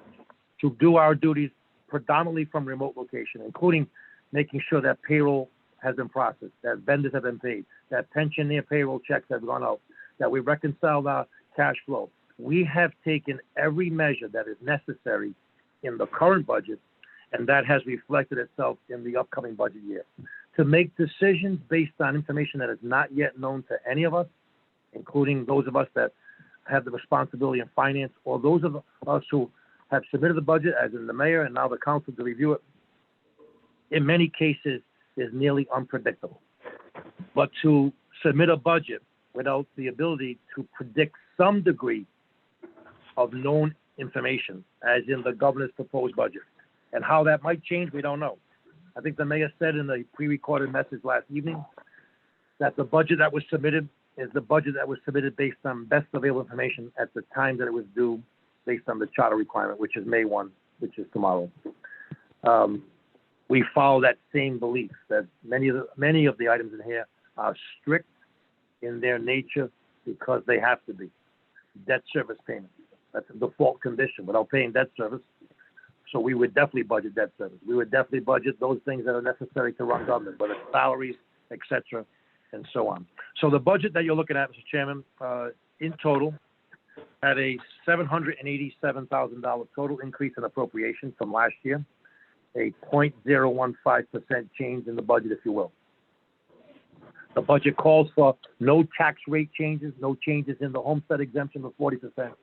do our duties predominantly from remote location, including making sure that payroll has been processed, that vendors have been paid, that pensioner payroll checks have gone out, that we reconciled our cash flow. We have taken every measure that is necessary in the current budget, and that has reflected itself in the upcoming budget year. To make decisions based on information that is not yet known to any of us, including those of us that have the responsibility in finance, or those of us who have submitted the budget, as in the mayor and now the council to review it, in many cases is nearly unpredictable. But to submit a budget without the ability to predict some degree of known information, as in the governor's proposed budget, and how that might change, we don't know. I think the mayor said in the pre-recorded message last evening that the budget that was submitted is the budget that was submitted based on best available information at the time that it was due, based on the charter requirement, which is May 1, which is tomorrow. We follow that same belief that many of the items in here are strict in their nature because they have to be. Debt service payments, that's a default condition without paying debt service. So we would definitely budget debt service. We would definitely budget those things that are necessary to run government, whether it's salaries, et cetera, and so on. So the budget that you're looking at, Mr. Chairman, in total, had a $787,000 total increase in appropriation from last year, a 0.015% change in the budget, if you will. The budget calls for no tax rate changes, no changes in the homestead exemption of 40%,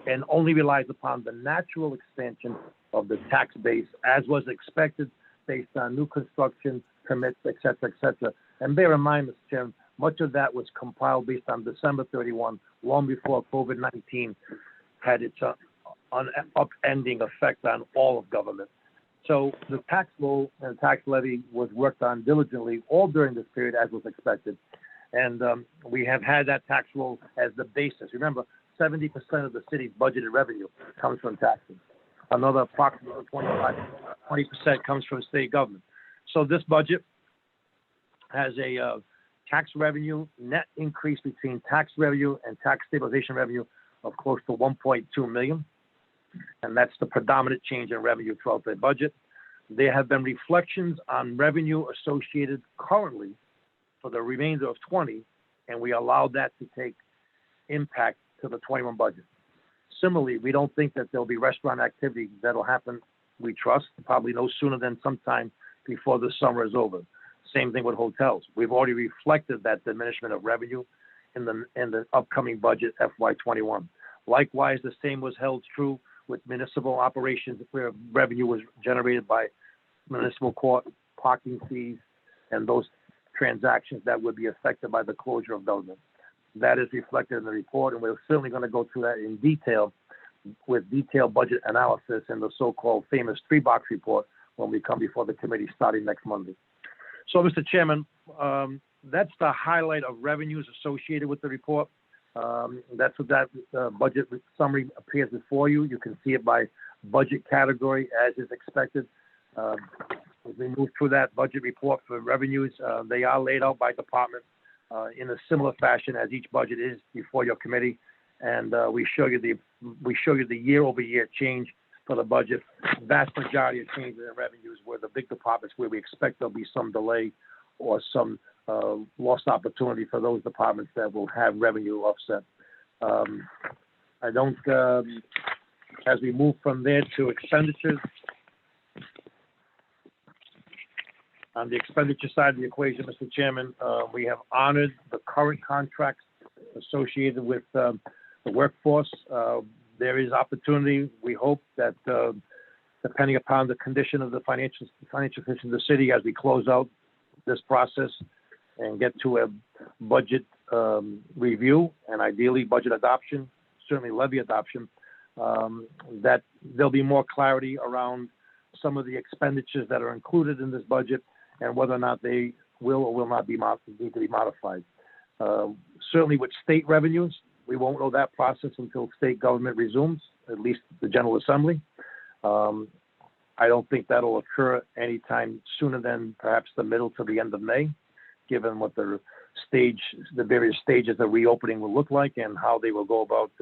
and only relies upon the natural expansion of the tax base as was expected based on new construction, permits, et cetera, et cetera. And bear in mind, Mr. Chairman, much of that was compiled based on December 31, long before COVID-19 had its upending effect on all of government. So the tax law and tax levy was worked on diligently all during this period as was expected. And we have had that tax roll as the basis. Remember, 70% of the city's budgeted revenue comes from taxes. Another approximately 20% comes from state government. So this budget has a tax revenue net increase between tax revenue and tax stabilization revenue of close to 1.2 million. And that's the predominant change in revenue throughout the budget. There have been reflections on revenue associated currently for the remainder of 20, and we allowed that to take impact to the 21 budget. Similarly, we don't think that there'll be restaurant activity that'll happen, we trust, probably no sooner than sometime before the summer is over. Same thing with hotels. We've already reflected that diminishment of revenue in the upcoming budget FY21. Likewise, the same was held true with municipal operations where revenue was generated by municipal court, parking fees, and those transactions that would be affected by the closure of government. That is reflected in the report, and we're certainly going to go through that in detail with detailed budget analysis in the so-called famous 3-box report when we come before the committee starting next Monday. So, Mr. Chairman, that's the highlight of revenues associated with the report. That's what that budget summary appears before you. You can see it by budget category as is expected. As we move through that budget report for revenues, they are laid out by department in a similar fashion as each budget is before your committee, and we show you the year-over-year change for the budget. Vast majority of changes in revenues were the big departments where we expect there'll be some delay or some lost opportunity for those departments that will have revenue offset. I don't, as we move from there to expenditures, on the expenditure side of the equation, Mr. Chairman, we have honored the current contracts associated with the workforce. There is opportunity, we hope, that depending upon the condition of the financial condition of the city as we close out this process and get to a budget review and ideally budget adoption, certainly levy adoption, that there'll be more clarity around some of the expenditures that are included in this budget and whether or not they will or will not be need to be modified. Certainly with state revenues, we won't know that process until state government resumes, at least the General Assembly. I don't think that'll occur anytime sooner than perhaps the middle to the end of May, given what the various stages of reopening will look like and how they will go about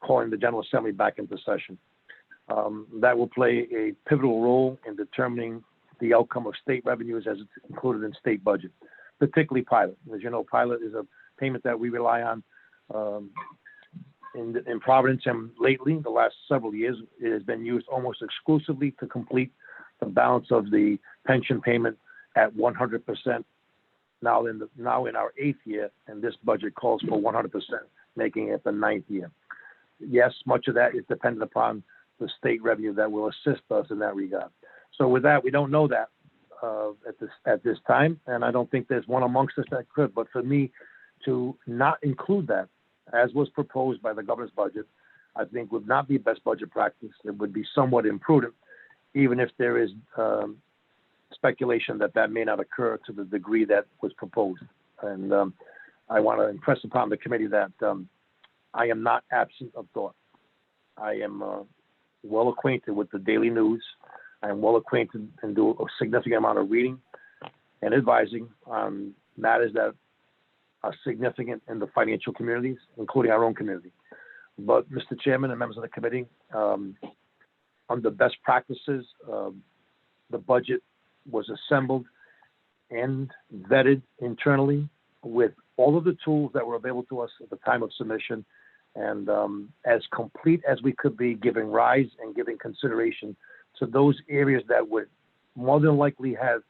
calling the General Assembly back into session. That will play a pivotal role in determining the outcome of state revenues as it's included in state budget, particularly pilot. As you know, pilot is a payment that we rely on in Providence, and lately, the last several years, it has been used almost exclusively to complete the balance of the pension payment at 100%. Now in our 8th year, and this budget calls for 100%, making it the 9th year. Yes, much of that is dependent upon the state revenue that will assist us in that regard. So with that, we don't know that at this time, and I don't think there's one amongst us that could. But for me to not include that, as was proposed by the governor's budget, I think would not be best budget practice. It would be somewhat imprudent, even if there is speculation that may not occur to the degree that was proposed. And I want to impress upon the committee that I am not absent of thought. I am well acquainted with the daily news. I am well acquainted and do a significant amount of reading and advising on matters that are significant in the financial communities, including our own community. But, Mr. Chairman and members of the committee, under best practices, the budget was assembled and vetted internally with all of the tools that were available to us at the time of submission, and as complete as we could be, giving rise and giving consideration to those areas that would more than likely have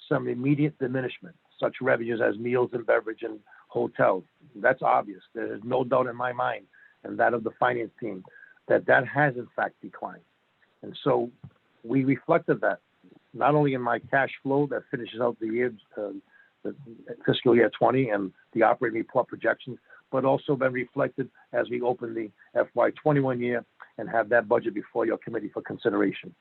some immediate diminishment, such revenues as meals and beverage and hotels. That's obvious. There is no doubt in my mind, and that of the finance team, that has in fact declined. And so we reflected that, not only in my cash flow that finishes out the year, the fiscal year 20 and the operating report projections, but also been reflected as we open the FY21 year and have that budget before your committee for consideration.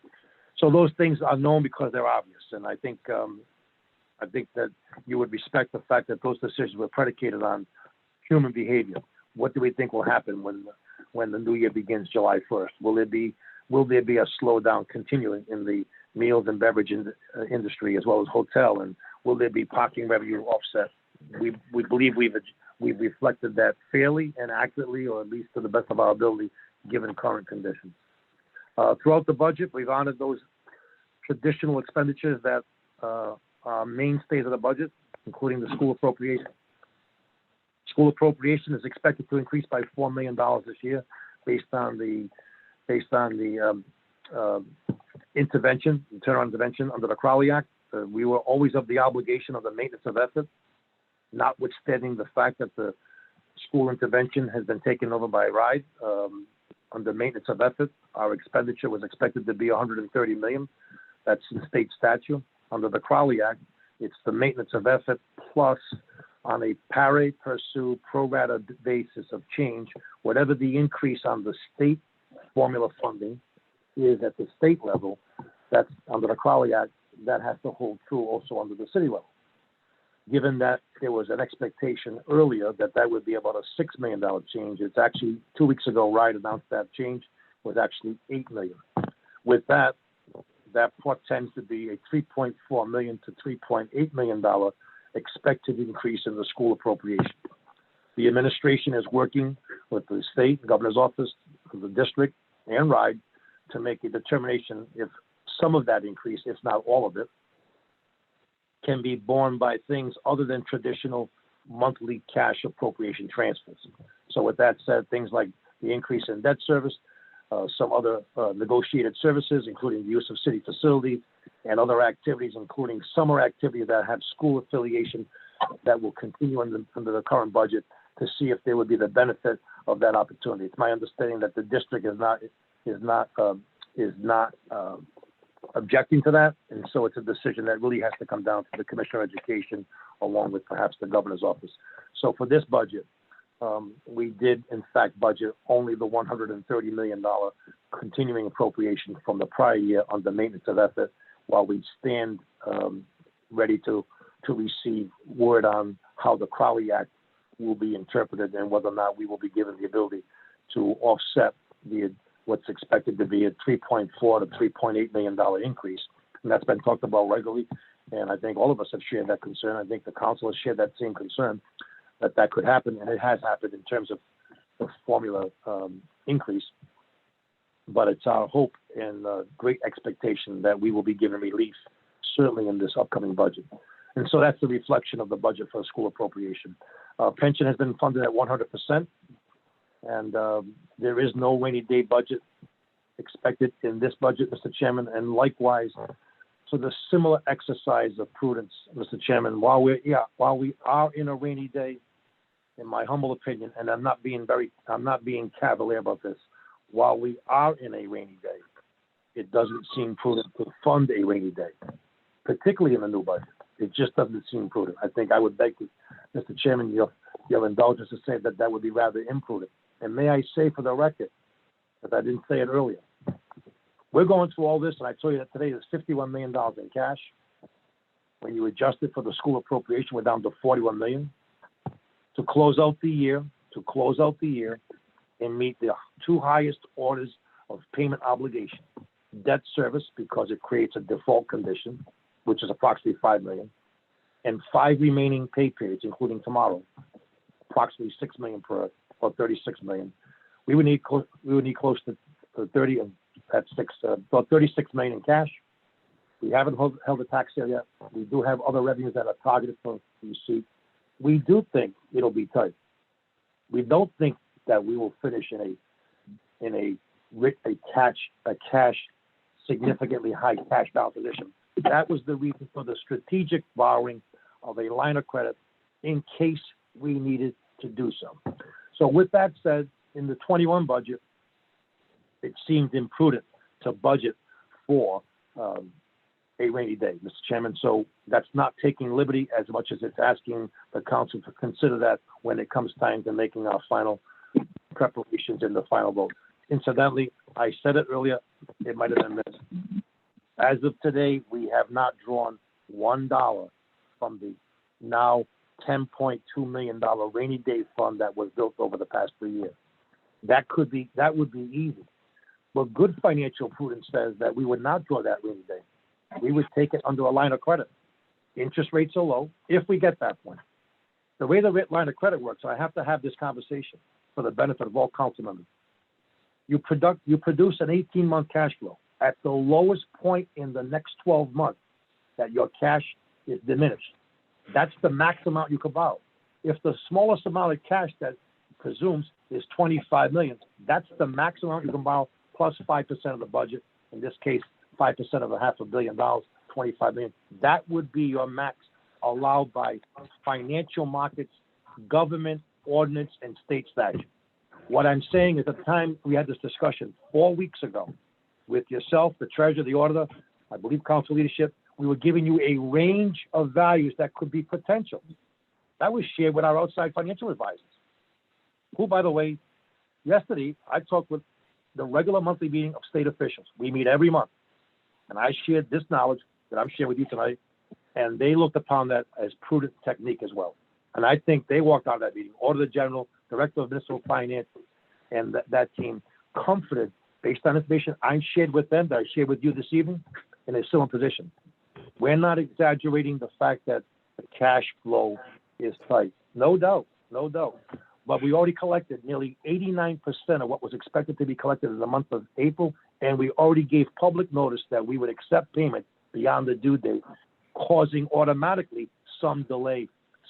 So those things are known because they're obvious, and I think that you would respect the fact that those decisions were predicated on human behavior. What do we think will happen when the new year begins July 1st? Will there be a slowdown continuing in the meals and beverage industry as well as hotel, and will there be parking revenue offset? We believe we've reflected that fairly and accurately, or at least to the best of our ability, given current conditions. Throughout the budget, we've honored those traditional expenditures that are mainstays of the budget, including the school appropriation. School appropriation is expected to increase by $4 million this year, based on the intervention, turnaround intervention under the Crowley Act. We were always of the obligation of the maintenance of effort, notwithstanding the fact that the school intervention has been taken over by RIDE. Under maintenance of effort, our expenditure was expected to be $130 million. That's in state statute. Under the Crowley Act, it's the maintenance of effort plus, on a pari pursu pro rata basis of change, whatever the increase on the state formula funding is at the state level, that's under the Crowley Act, that has to hold true also under the city level. Given that there was an expectation earlier that would be about a $6 million change, it's actually 2 weeks ago, RIDE announced that change was actually $8 million. With that portends to be a $3.4 million to $3.8 million expected increase in the school appropriation. The administration is working with the state governor's office, the district, and RIDE to make a determination if some of that increase, if not all of it, can be borne by things other than traditional monthly cash appropriation transfers. So with that said, things like the increase in debt service, some other negotiated services, including the use of city facilities and other activities, including summer activities that have school affiliation, that will continue under the current budget, to see if there would be the benefit of that opportunity. It's my understanding that the district is not objecting to that, and so it's a decision that really has to come down to the Commissioner of Education, along with perhaps the governor's office. So for this budget, we did in fact budget only the $130 million continuing appropriation from the prior year under maintenance of effort, while we stand ready to to receive word on how the Crowley Act will be interpreted and whether or not we will be given the ability to offset what's expected to be a $3.4 to $3.8 million increase. And that's been talked about regularly. And I think all of us have shared that concern. I think the council has shared that same concern that could happen. And it has happened in terms of the formula increase. But it's our hope and great expectation that we will be given relief, certainly in this upcoming budget. And so that's the reflection of the budget for school appropriation. Pension has been funded at 100%. And there is no rainy day budget expected in this budget, Mr. Chairman. And likewise, so the similar exercise of prudence, Mr. Chairman, while we are in a rainy day, in my humble opinion, and I'm not being cavalier about this, while we are in a rainy day, it doesn't seem prudent to fund a rainy day, particularly in the new budget. It just doesn't seem prudent. I think I would beg to, Mr. Chairman, your indulgence to say that would be rather imprudent. And may I say for the record, if I didn't say it earlier, we're going through all this, and I told you that today there's $51 million in cash. When you adjust it for the school appropriation, we're down to $41 million. To close out the year and meet the two highest orders of payment obligation, debt service, because it creates a default condition, which is approximately $5 million, and 5 remaining pay periods, including tomorrow, approximately $6 million per, or $36 million. We would need close to 30 of that about $36 million in cash. We haven't held a tax sale yet. We do have other revenues that are targeted for receipt. We do think it'll be tight. We don't think that we will finish in a cash significantly high cash balance position. That was the reason for the strategic borrowing of a line of credit in case we needed to do so. So with that said, in the 21 budget, it seemed imprudent to budget for a rainy day, Mr. Chairman. So that's not taking liberty as much as it's asking the council to consider that when it comes time to making our final preparations in the final vote. Incidentally, I said it earlier, it might have been missed. As of today, we have not drawn $1 from the now $10.2 million rainy day fund that was built over the past 3 years. That would be easy. But good financial prudence says that we would not draw that rainy day. We would take it under a line of credit. Interest rates are low if we get that point. The way the line of credit works, I have to have this conversation for the benefit of all council members. You produce an 18-month cash flow at the lowest point in the next 12 months that your cash is diminished. That's the max amount you can borrow. If the smallest amount of cash that presumes is $25 million, that's the max amount you can borrow plus 5% of the budget. In this case, 5% of $500 million, $25 million. That would be your max allowed by financial markets, government, ordinance, and state statute. What I'm saying is, at the time we had this discussion 4 weeks ago with yourself, the treasurer, the auditor, I believe council leadership, we were giving you a range of values that could be potential. That was shared with our outside financial advisors, who, by the way, yesterday I talked with the regular monthly meeting of state officials. We meet every month. And I shared this knowledge that I'm sharing with you tonight, and they looked upon that as prudent technique as well. And I think they walked out of that meeting, Auditor General, Director of Municipal Finance, and that team comforted, based on information I shared with them, that I shared with you this evening, in a similar position. We're not exaggerating the fact that the cash flow is tight. No doubt. But we already collected nearly 89% of what was expected to be collected in the month of April, and we already gave public notice that we would accept payment beyond the due date, causing automatically some delay,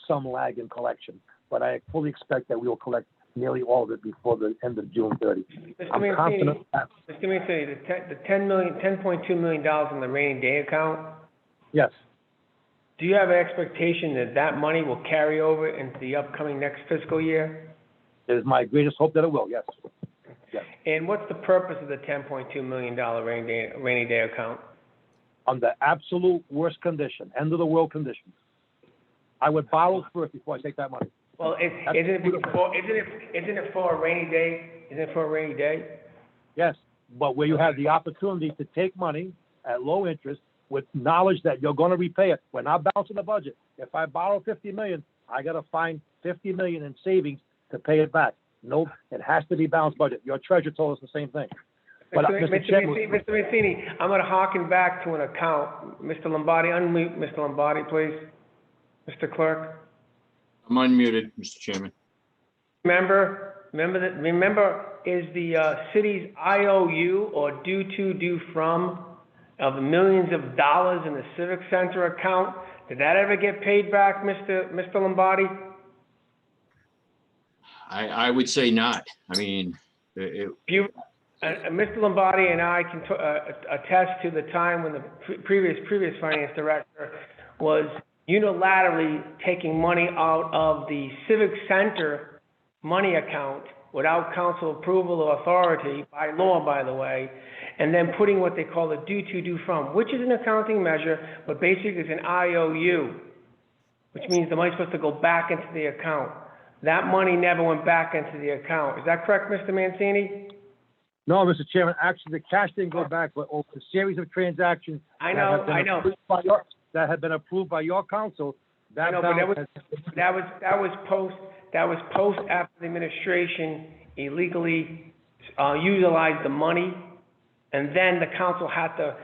some lag in collection. But I fully expect that we will collect nearly all of it before the end of June 30. I'm confident. Mr. Mancini, the $10.2 million in the rainy day account? Yes. Do you have an expectation that that money will carry over into the upcoming next fiscal year? It is my greatest hope that it will, yes. And what's the purpose of the $10.2 million rainy day account? Under absolute worst condition, end of the world conditions, I would borrow first before I take that money. Well, isn't it for a rainy day? Isn't it for a rainy day? Yes, but where you have the opportunity to take money at low interest with knowledge that you're gonna repay it. We're not balancing the budget. If I borrow 50 million, I gotta find 50 million in savings to pay it back. No, it has to be balanced budget. Your treasurer told us the same thing. But, Mr. Mancini, I'm gonna harken back to an account. Mr. Lombardi, unmute Mr. Lombardi, please. Mr. Clerk. I'm unmuted, Mr. Chairman. Remember, is the city's IOU or due from of millions of dollars in the Civic Center account, did that ever get paid back, Mr. Lombardi? I would say not. I mean, Mr. Lombardi and I can attest to the time when the previous finance director was unilaterally taking money out of the Civic Center money account without council approval or authority, by law, by the way, and then putting what they call a due from, which is an accounting measure, but basically is an IOU, which means the money's supposed to go back into the account. That money never went back into the account. Is that correct, Mr. Mancini? No, Mr. Chairman, actually, the cash didn't go back, but over a series of transactions. I know. That had been approved by your council. That was post after the administration illegally utilized the money, and then the council had to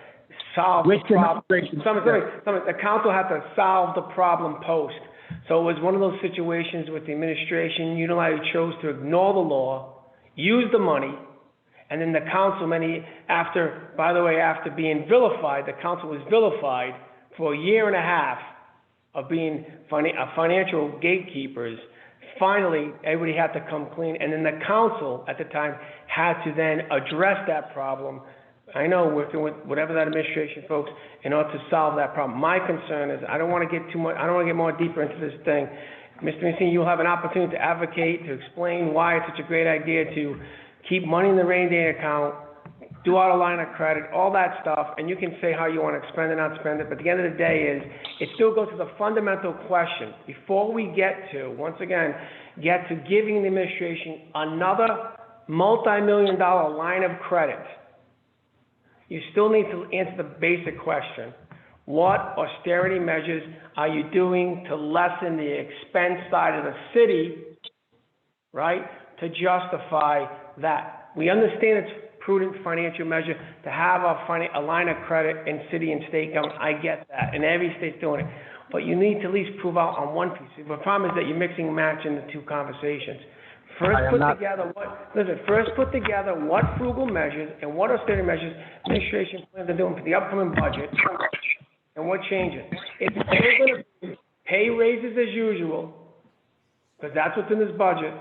solve the problem. The council had to solve the problem post. So it was one of those situations with the administration unilaterally chose to ignore the law, use the money, and then the council, after being vilified, the council was vilified for a year and a half of being financial gatekeepers. Finally, everybody had to come clean, and then the council at the time had to then address that problem. I know with whatever that administration folks, in order to solve that problem. My concern is I don't want to get more deeper into this thing. Mr. Mancini, you'll have an opportunity to advocate, to explain why it's such a great idea to keep money in the rainy day account, do out a line of credit, all that stuff, and you can say how you want to spend it, not spend it, but at the end of the day it still goes to the fundamental question. Before we get to giving the administration another multi-million-dollar line of credit, you still need to answer the basic question. What austerity measures are you doing to lessen the expense side of the city, right, to justify that? We understand it's prudent financial measure to have a line of credit in city and state government. I get that, and every state's doing it. But you need to at least prove out on one piece. The problem is that you're mixing and matching the two conversations. First put together what frugal measures and what austerity measures administration plans on doing for the upcoming budget, and what changes. It's still going to be pay raises as usual, because that's what's in this budget.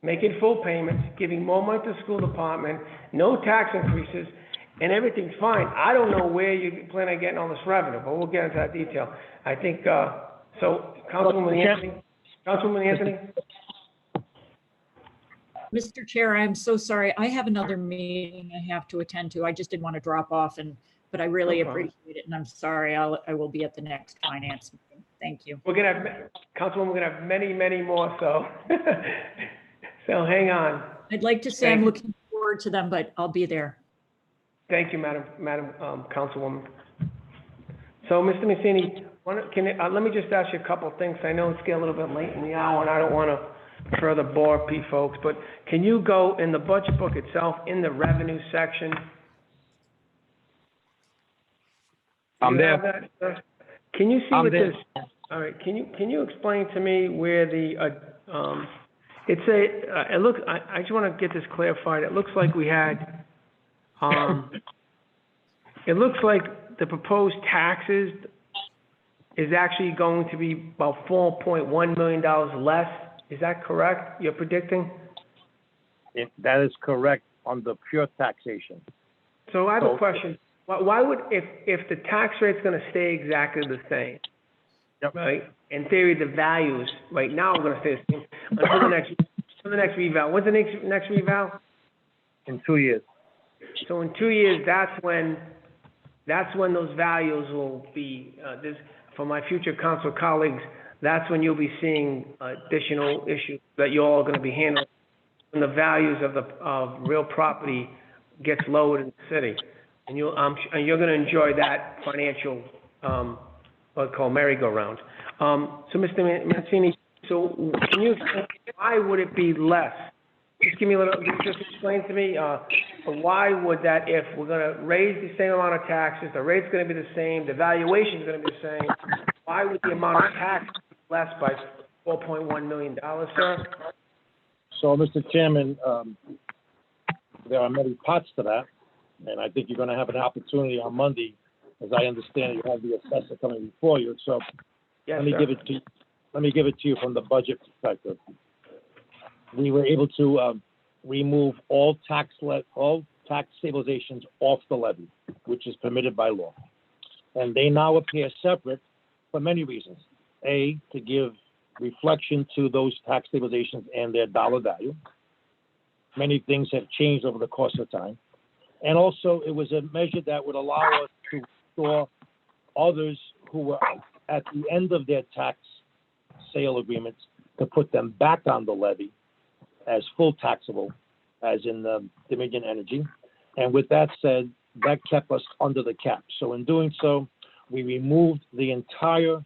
Making full payments, giving more money to the school department, no tax increases, and everything's fine. I don't know where you plan on getting all this revenue, but we'll get into that detail. I think, so, Councilwoman Anthony? Mr. Chair, I'm so sorry. I have another meeting I have to attend to. I just didn't want to drop off, but I really appreciate it, and I'm sorry. I will be at the next finance meeting. Thank you. Councilwoman, we're gonna have many, many more, so. So hang on. I'd like to say I'm looking forward to them, but I'll be there. Thank you, Madam Councilwoman. So, Mr. Mancini, let me just ask you a couple of things. I know it's getting a little bit late in the hour, and I don't want to further bore folks, but can you go in the budget book itself, in the revenue section? I'm there. Can you see what this? All right. Can you explain to me where the it looks. I just want to get this clarified. It looks like we had. It looks like the proposed taxes is actually going to be about $4.1 million less. Is that correct? You're predicting? That is correct on the pure taxation. So I have a question. Why would, if the tax rate's going to stay exactly the same, yep, right? In theory, the values right now are going to stay the same until the next reval. When's the next reval? In 2 years. So in 2 years, that's when those values will be. For my future council colleagues, that's when you'll be seeing additional issues that you're all going to be handling when the values of real property gets lowered in the city. And and you're gonna enjoy that financial, what I call merry-go-round. So Mr. Mancini, so can you explain, why would it be less? Just give me a little, just explain to me, why would that, if we're gonna raise the same amount of taxes, the rate's gonna be the same, the valuation's gonna be the same, why would the amount of tax be less by $4.1 million, sir? So, Mr. Chairman, there are many parts to that, and I think you're gonna have an opportunity on Monday. As I understand it, you have the assessor coming before you, so Yes, let me sir. give it to you from the budget perspective. We were able to remove all tax stabilizations off the levy, which is permitted by law. And they now appear separate for many reasons. A, to give reflection to those tax stabilizations and their dollar value. Many things have changed over the course of time. And also, it was a measure that would allow us to restore others who were at the end of their tax sale agreements to put them back on the levy as full taxable, as in Dominion Energy. And with that said, that kept us under the cap. So in doing so, we removed the entire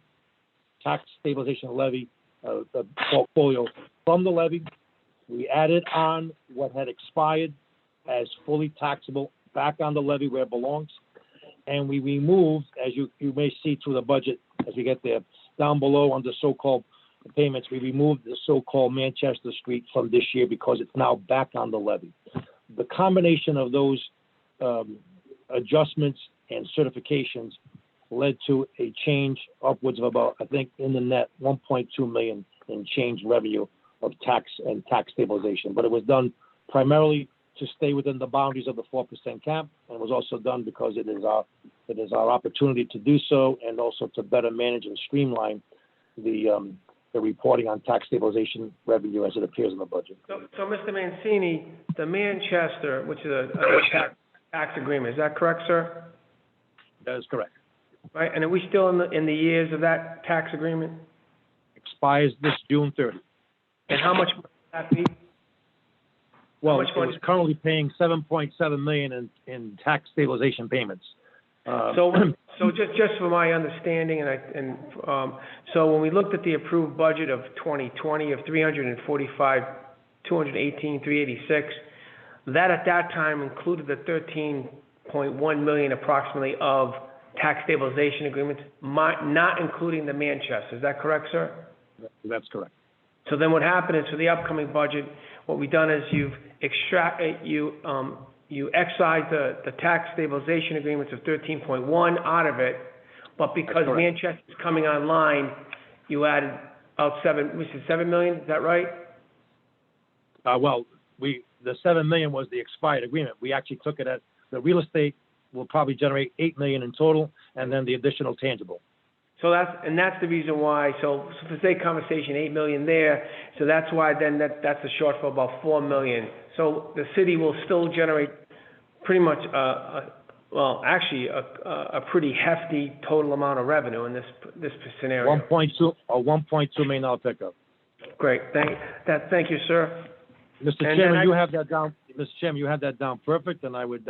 tax stabilization levy, the portfolio from the levy. We added on what had expired as fully taxable back on the levy where it belongs. And we removed, as you may see through the budget as we get there, down below under so-called payments, we removed the so-called Manchester Street from this year because it's now back on the levy. The combination of those adjustments and certifications led to a change upwards of about, I think, in the net, 1.2 million in change revenue of tax and tax stabilization. But it was done primarily to stay within the boundaries of the 4% cap, and it was also done because it is our opportunity to do so, and also to better manage and streamline the reporting on tax stabilization revenue as it appears in the budget. So Mr. Mancini, the Manchester, which is a tax agreement, is that correct, sir? That is correct. Right, and are we still in the years of that tax agreement? Expires this June 30. And how much would that be? Well, much money- it's currently paying $7.7 million in tax stabilization payments. So just for my understanding, so when we looked at the approved budget of 2020 of 218,386, that at that time included the 13.1 million approximately of tax stabilization agreements, not including the Manchester. Is that correct, sir? That's correct. So then what happened is for the upcoming budget, what we've done is you excise the tax stabilization agreements of 13.1 out of it, but because Manchester is coming online, you added out $7 million, is that right? Well, the $7 million was the expired agreement. We actually took it at the real estate will probably generate $8 million in total, and then the additional tangible. So that's the reason why, so for sake of conversation, $8 million there, so that's why then that's a shortfall about $4 million. So the city will still generate pretty much, a pretty hefty total amount of revenue in this scenario. $1.2 million pickup. Great, thank you, sir. Mr. Chairman, you have that down. Mr. Chairman, you have that down perfect, and I would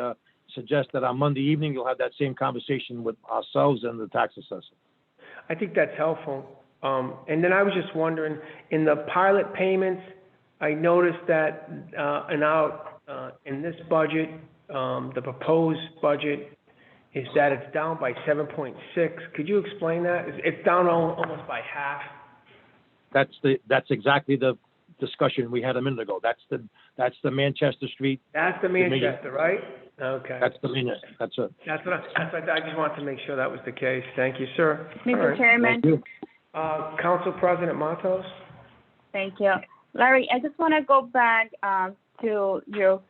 suggest that on Monday evening you'll have that same conversation with ourselves and the tax assessor. I think that's helpful. And then I was just wondering, in the pilot payments, I noticed that in this budget, the proposed budget is that it's down by 7.6. Could you explain that? It's down almost by half. That's exactly the discussion we had a minute ago. That's the Manchester Street. That's the Manchester, right? Okay. That's the Manchester. That's it. That's what I just wanted to make sure that was the case. Thank you, sir. Mr. Chairman. Thank you. Council President Matos? Thank you. Larry, I just want to go back to your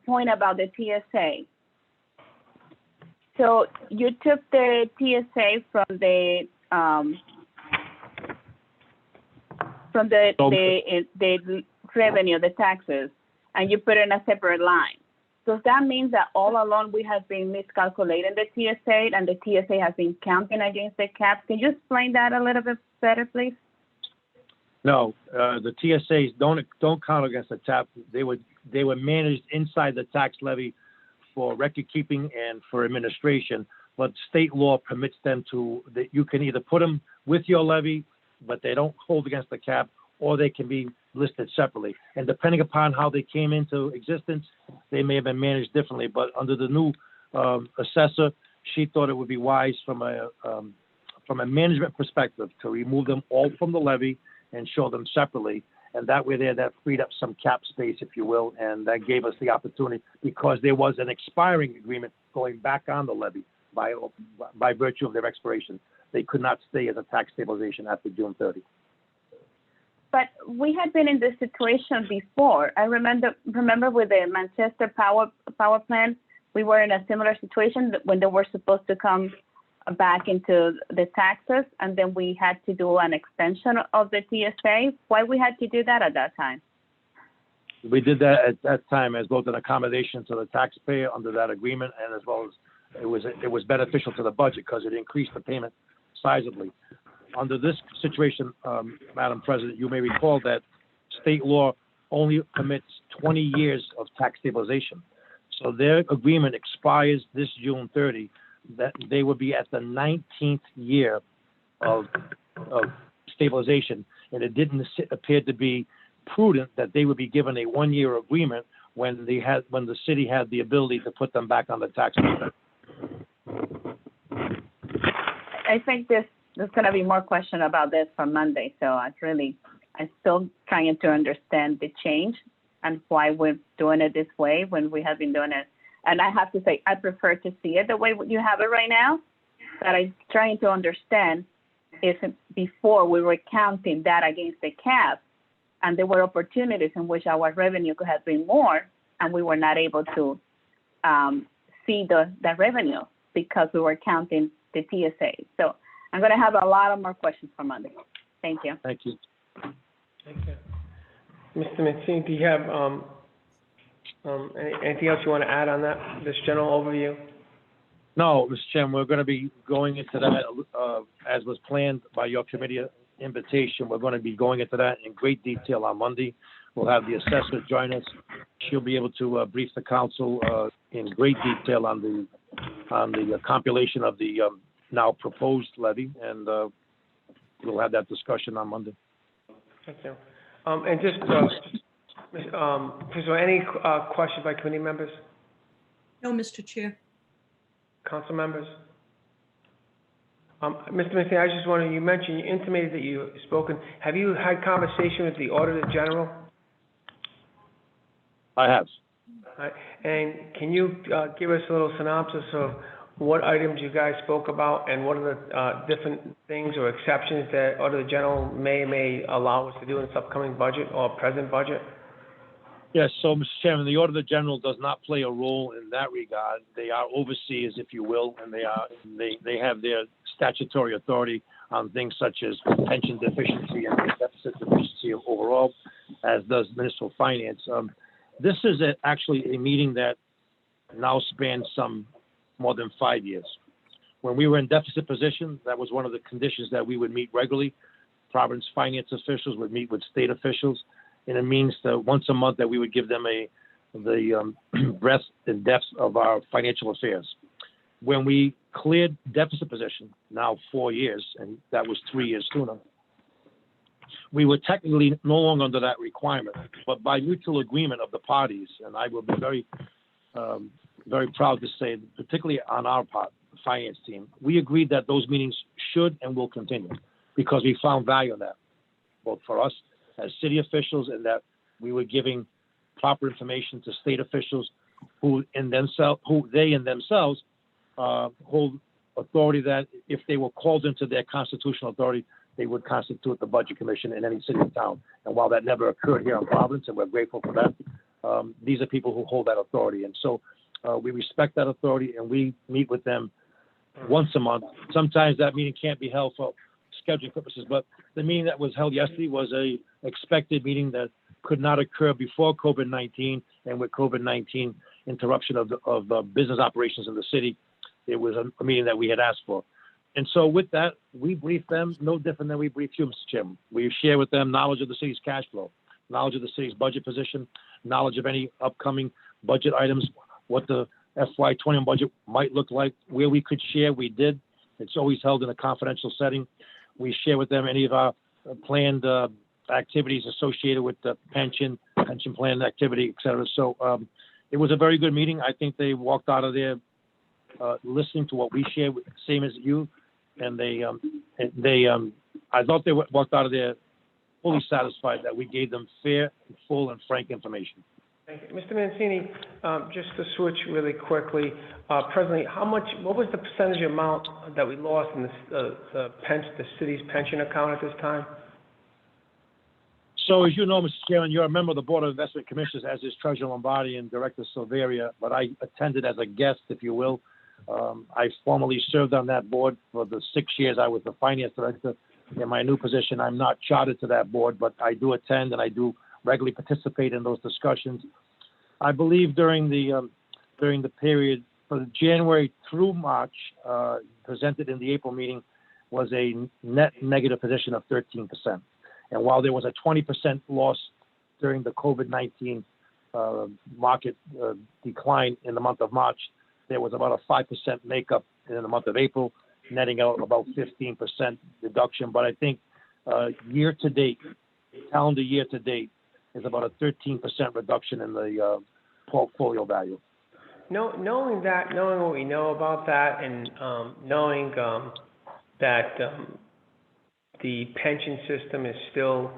point about the TSA. So you took the TSA from the revenue, the taxes, and you put it in a separate line. Does that mean that all along we have been miscalculating the TSA and the TSA has been counting against the cap? Can you explain that a little bit better, please? No, the TSAs don't count against the TAP. They were managed inside the tax levy for record keeping and for administration, but state law permits them to, that you can either put them with your levy, but they don't hold against the cap, or they can be listed separately. And depending upon how they came into existence, they may have been managed differently. But under the new assessor, she thought it would be wise from a management perspective to remove them all from the levy and show them separately. And that way there, that freed up some cap space, if you will, and that gave us the opportunity, because there was an expiring agreement going back on the levy by virtue of their expiration. They could not stay as a tax stabilization after June 30. But we had been in this situation before. I remember with the Manchester power plant, we were in a similar situation when they were supposed to come back into the taxes, and then we had to do an extension of the TSA. Why we had to do that at that time? We did that at that time as both an accommodation to the taxpayer under that agreement, and as well as it was beneficial to the budget because it increased the payment sizably. Under this situation, Madam President, you may recall that state law only permits 20 years of tax stabilization. So their agreement expires this June 30, that they would be at the 19th year of stabilization. And it didn't appear to be prudent that they would be given a 1-year agreement when the city had the ability to put them back on the tax payment. I think there's going to be more question about this for Monday. So I'm still trying to understand the change and why we're doing it this way when we have been doing it. And I have to say, I prefer to see it the way you have it right now. But I'm trying to understand if before we were counting that against the cap, and there were opportunities in which our revenue could have been more, and we were not able to see the revenue because we were counting the TSA. So I'm going to have a lot of more questions for Monday. Thank you. Thank you. Thank you. Mr. Mancini, do you have anything else you want to add on that, this general overview? No, Mr. Chairman, we're going to be going into that as was planned by your committee invitation. We're going to be going into that in great detail on Monday. We'll have the assessor join us. She'll be able to brief the council in great detail on the compilation of the now proposed levy, and we'll have that discussion on Monday. Thank you. And just any questions by committee members, No, Mr. Chair. council members? Mr. Mancini, I just wanted, you intimated that you spoken. Have you had conversation with the Auditor General? I have. And can you give us a little synopsis of what items you guys spoke about and what are the different things or exceptions that Auditor General may allow us to do in this upcoming budget or present budget? Yes, so, Mr. Chairman, the Auditor General does not play a role in that regard. They are overseers, if you will, and they have their statutory authority on things such as pension deficiency and deficit deficiency overall, as does Municipal Finance. This is actually a meeting that now spans some more than 5 years. When we were in deficit position, that was one of the conditions that we would meet regularly. Province finance officials would meet with state officials, and it means that once a month that we would give them the breadth and depth of our financial affairs. When we cleared deficit position, now 4 years, and that was 3 years sooner, we were technically no longer under that requirement, but by mutual agreement of the parties, and I will be very, very proud to say, particularly on our part, the finance team, we agreed that those meetings should and will continue because we found value in that, both for us as city officials, and that we were giving proper information to state officials who in themselves hold authority that if they were called into their constitutional authority, they would constitute the budget commission in any city or town. And while that never occurred here in Providence, and we're grateful for that, these are people who hold that authority. And so we respect that authority, and we meet with them once a month. Sometimes that meeting can't be held for scheduling purposes, but the meeting that was held yesterday was a expected meeting that could not occur before COVID-19, and with COVID-19 interruption of business operations in the city, it was a meeting that we had asked for. And so with that, we briefed them no different than we briefed you, Mr. Chairman. We share with them knowledge of the city's cash flow, knowledge of the city's budget position, knowledge of any upcoming budget items, what the FY21 budget might look like, where we could share, we did. It's always held in a confidential setting. We share with them any of our planned activities associated with the pension plan activity, et cetera. So it was a very good meeting. I think they walked out of there listening to what we share, same as you. And I thought they walked out of there fully satisfied that we gave them fair, full, and frank information. Thank you. Mr. Mancini, just to switch really quickly, presently, what was the percentage amount that we lost in the city's pension account at this time? So as you know, Mr. Chairman, you're a member of the Board of Investment Commissioners, as is Treasurer Lombardi and Director Silveria, but I attended as a guest, if you will. I formerly served on that board for the 6 years I was the finance director. In my new position, I'm not chartered to that board, but I do attend and I do regularly participate in those discussions. I believe during the period from January through March, presented in the April meeting, was a net negative position of 13%. And while there was a 20% loss during the COVID-19 market decline in the month of March, there was about a 5% makeup in the month of April, netting out about 15% reduction. But I think year to date, calendar year to date, is about a 13% reduction in the portfolio value. Knowing what we know about that, and knowing that the pension system is still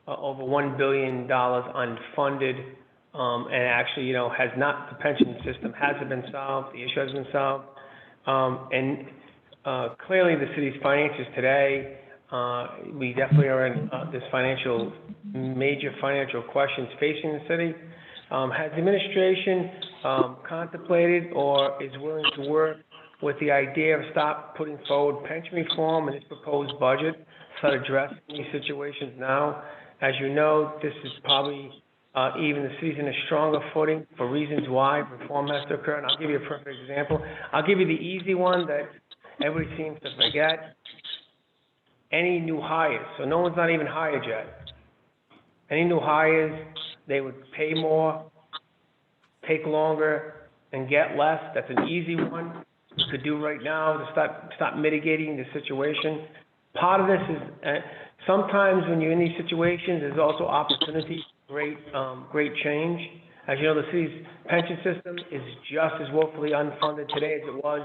over $1 billion unfunded, and actually, the pension system hasn't been solved, the issue hasn't been solved, and clearly the city's finances today, we definitely are in this major financial questions facing the city. Has the administration contemplated or is willing to work with the idea of stop putting forward pension reform in its proposed budget, start addressing these situations now? As you know, this is probably even the city's in a stronger footing for reasons why reform has to occur. And I'll give you a perfect example. I'll give you the easy one that everybody seems to forget. Any new hires, so no one's not even hired yet. Any new hires, they would pay more, take longer, and get less. That's an easy one you could do right now to start mitigating the situation. Part of this is sometimes when you're in these situations, there's also opportunity for great change. As you know, the city's pension system is just as woefully unfunded today as it was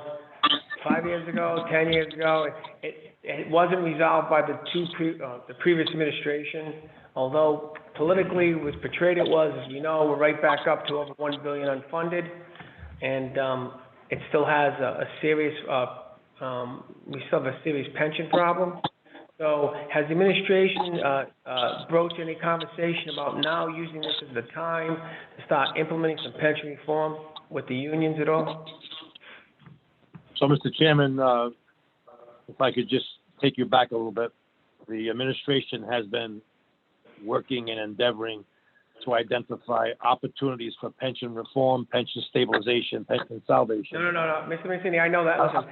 5 years ago, 10 years ago. It wasn't resolved by the previous administration, although politically it was portrayed it was. As we know, we're right back up to over $1 billion unfunded, and it still has a serious pension problem. So has the administration broached any conversation about now using this as the time to start implementing some pension reform with the unions at all? So, Mr. Chairman, if I could just take you back a little bit, the administration has been working and endeavoring to identify opportunities for pension reform, pension stabilization, pension salvation. No, Mr. Mancini, I know that. Listen,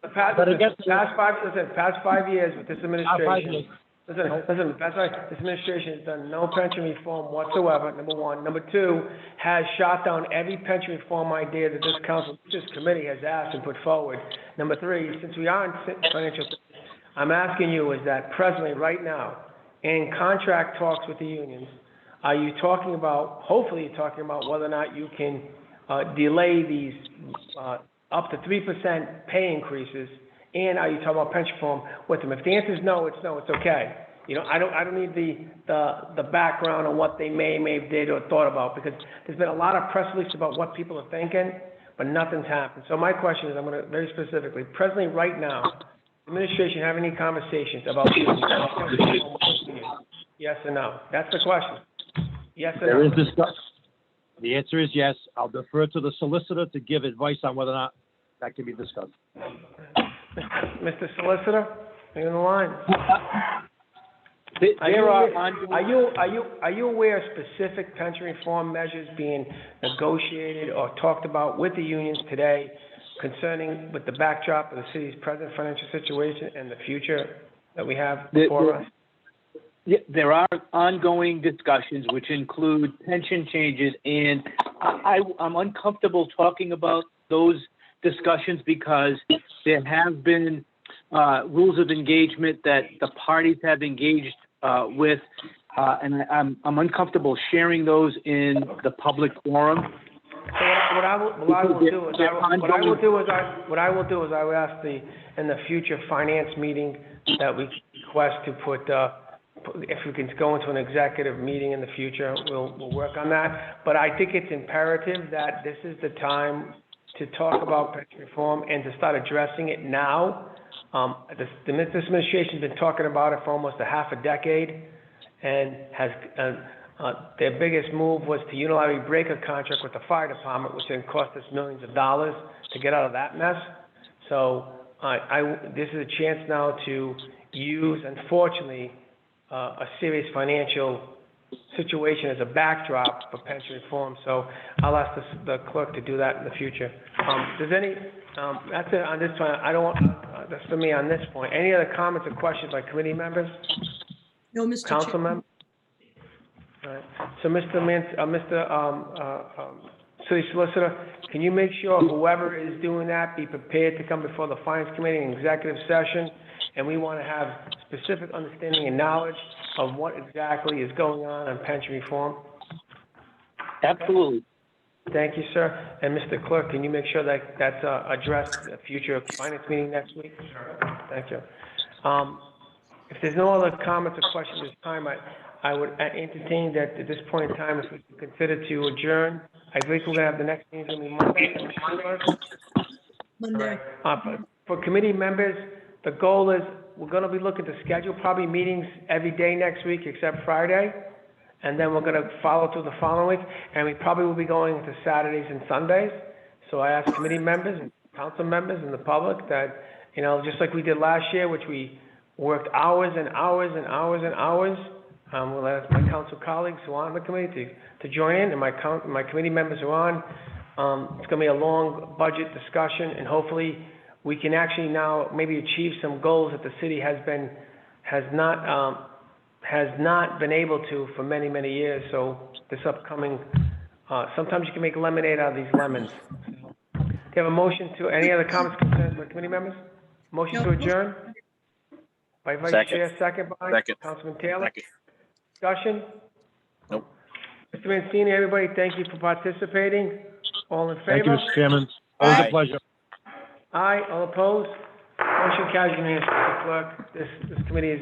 the past 5 years with this administration, this administration has done no pension reform whatsoever, number one. Number two, has shot down every pension reform idea that this committee has asked and put forward. Number three, since we are in financial, I'm asking you, is that presently, right now, in contract talks with the unions, are you talking about, hopefully you're talking about whether or not you can delay these up to 3% pay increases, and are you talking about pension reform with them? If the answer is no, it's okay. I don't need the background on what they may have did or thought about, because there's been a lot of press releases about what people are thinking, but nothing's happened. So my question is, I'm going to very specifically, presently right now, administration have any conversations about yes or no? That's the question. Yes or no? There is discussion. The answer is yes. I'll defer to the solicitor to give advice on whether or not that can be discussed. Mr. Solicitor, are you on the line? Are you aware of specific pension reform measures being negotiated or talked about with the unions today concerning with the backdrop of the city's present financial situation and the future that we have before us? There are ongoing discussions which include pension changes and I'm uncomfortable talking about those discussions because there have been rules of engagement that the parties have engaged with, and I'm uncomfortable sharing those in the public forum. So what I will do is I will ask in the future finance meeting that we request to put, if we can go into an executive meeting in the future, we'll work on that. But I think it's imperative that this is the time to talk about pension reform and to start addressing it now. This administration's been talking about it for almost a half a decade, and has their biggest move was to unilaterally break a contract with the fire department, which then cost us millions of dollars to get out of that mess. So this is a chance now to use, unfortunately, a serious financial situation as a backdrop for pension reform. So I'll ask the clerk to do that in the future. Does any, that's it on this point. I don't want, that's for me on this point. Any other comments or questions by committee members? No, Mr. Council Chair. members? All right. So City Solicitor, can you make sure whoever is doing that be prepared to come before the Finance Committee in executive session? And we want to have specific understanding and knowledge of what exactly is going on pension reform. Absolutely. Thank you, sir. And Mr. Clerk, can you make sure that that's addressed at a future finance meeting next week? Thank you. If there's no other comments or questions at this time, I would entertain that at this point in time, if we consider to adjourn. I think we're gonna have the next meeting gonna be Monday. Monday. But for committee members, the goal is, we're gonna be looking to schedule probably meetings every day next week except Friday. And then we're gonna follow through the following week, and we probably will be going to Saturdays and Sundays. So I ask committee members and council members and the public that, you know, just like we did last year, which we worked hours and hours and hours and hours. We'll ask my council colleagues who are on the committee to join in, and my committee members who are on. It's gonna be a long budget discussion, and hopefully we can actually now maybe achieve some goals that the city has not been able to for many, many years. So this upcoming, sometimes you can make lemonade out of these lemons. Do you have a motion to, any other comments, concerns by committee members? Motion to adjourn? By Vice Second. Chair, second by Second. Councilman Taylor. Second. Discussion? Nope. Mr. Mancini, everybody, thank you for participating. All in favor? Thank you, Mr. Chairman. Always Aye. a pleasure. Aye, all opposed? Motion carries unanimously, Mr. Clerk. This committee is